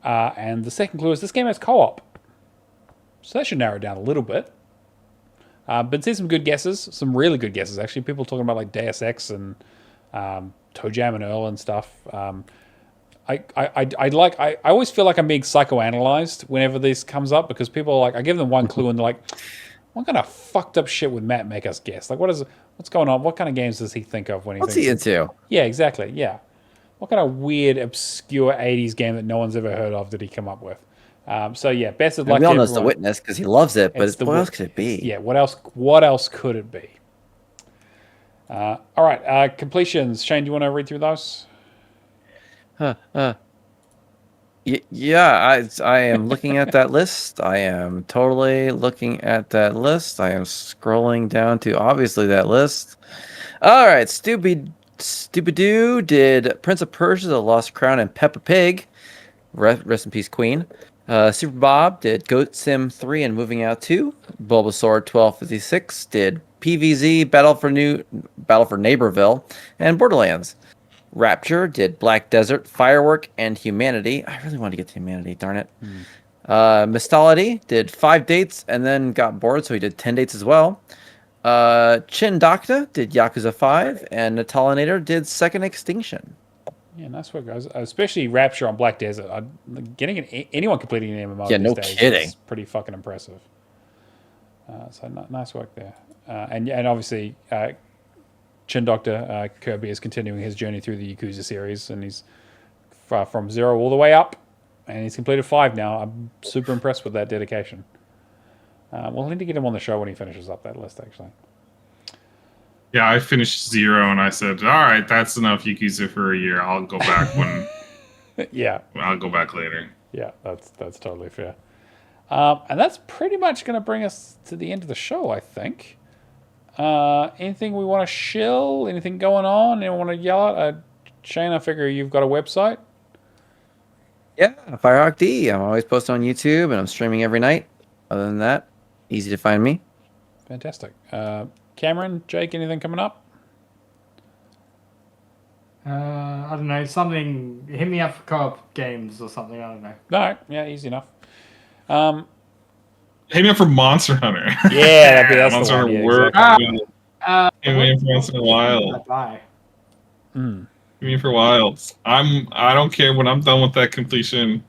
And the second clue is this game has co-op. So that should narrow it down a little bit. Been seeing some good guesses, some really good guesses actually. People talking about like Deus Ex and Toe Jam and Earl and stuff. I always feel like I'm being psychoanalyzed whenever this comes up because people are like, I give them one clue and they're like, what kind of fucked up shit would Matt make us guess? Like, what's going on? What kind of games does he think of when he What's thinks? he into? Yeah, exactly. Yeah. What kind of weird, obscure 80s game that no one's ever heard of did he come up with? So yeah, best of luck We to all know it's The everyone. Witness because he loves it, but It's The what else Wit- could it be? Yeah, what else could it be? All right, completions. Shane, do you want to read through those? Yeah, I am looking at that list. I am totally looking at that list. I am scrolling down to obviously that list. All right, Stupidoo did Prince of Persia: The Lost Crown and Peppa Pig. Rest in peace, Queen. Super Bob did Goat Sim 3 and Moving Out 2. Bulbasaur 1256 did PVZ Battle for Neighborville and Borderlands. Rapture did Black Desert, Firework, and Humanity. I really wanted to get to Humanity, darn it. Mistolity did 5 dates and then got bored, so he did 10 dates as well. Chin Docta did Yakuza 5, and Natalinator did Second Extinction. Yeah, nice work, guys. Especially Rapture on Black Desert. Anyone completing an MMO Yeah, these no days kidding. is pretty fucking impressive. So nice work there. And obviously, Chin Doctor Kirby is continuing his journey through the Yakuza series, and he's from 0 all the way up, and he's completed 5 now. I'm super impressed with that dedication. We'll need to get him on the show when he finishes up that list, actually. Yeah, I finished 0 and I said, all right, that's enough Yakuza for a year. I'll go back when Yeah, I'll go back later. yeah, that's totally fair. And that's pretty much going to bring us to the end of the show, I think. Anything we want to shill? Anything going on? Anyone want to yell at? Shane, I figure you've got a website. Yeah, Firehawk D. I'm always posting on YouTube, and I'm streaming every night. Other than that, easy to find me. Fantastic. Cameron, Jake, anything coming up? I don't know, something. Hit me up for co-op games or something. I don't know. No, yeah, easy enough. Hit me up for Monster Hunter. Yeah, that's Monster the one. Hunter Yeah, World. exactly. Hit me up for Monster Hunter Wild. Bye. Mm. Hit me for Wilds. I don't care when I'm done with that completion.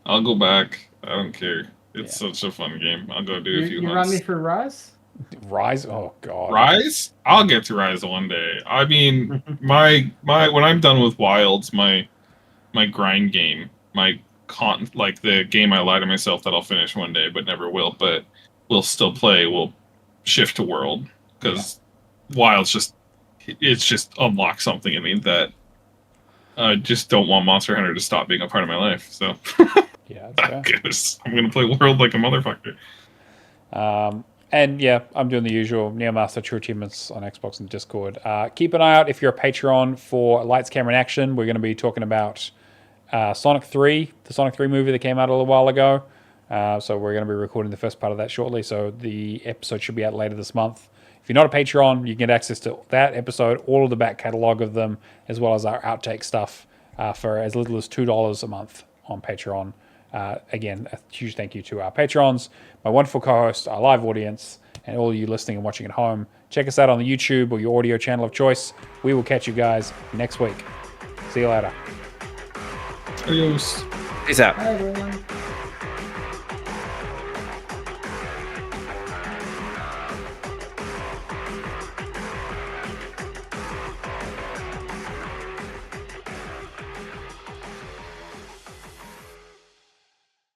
I'll go back. I don't care. It's such a fun game. I'll go do a few You hunts. run me through Rise? Rise? Oh, God. Rise? I'll get to Rise one day. I mean, my when I'm done with Wilds, my grind game, like the game I lie to myself that I'll finish one day but never will, but will still play, will shift to World because Wilds just unlocks something in me that I just don't want Monster Hunter to stop being a part of my life. So Yeah, that's fair. I'm gonna play World like a motherfucker. And yeah, I'm doing the usual Neomaster True Achievements on Xbox and Discord. Keep an eye out if you're a Patreon for Lights, Camera, and Action. We're going to be talking about Sonic 3, the Sonic 3 movie that came out a little while ago. So we're going to be recording the first part of that shortly. So the episode should be out later this month. If you're not a Patreon, you can get access to that episode, all of the back catalog of them, as well as our outtake stuff for as little as $2 a month on Patreon. Again, a huge thank you to our patrons, my wonderful co-host, our live audience, and all of you listening and watching at home. Check us out on the YouTube or your audio channel of choice. We will catch you guys next week. See you later. Adios. Peace out. Bye, everyone.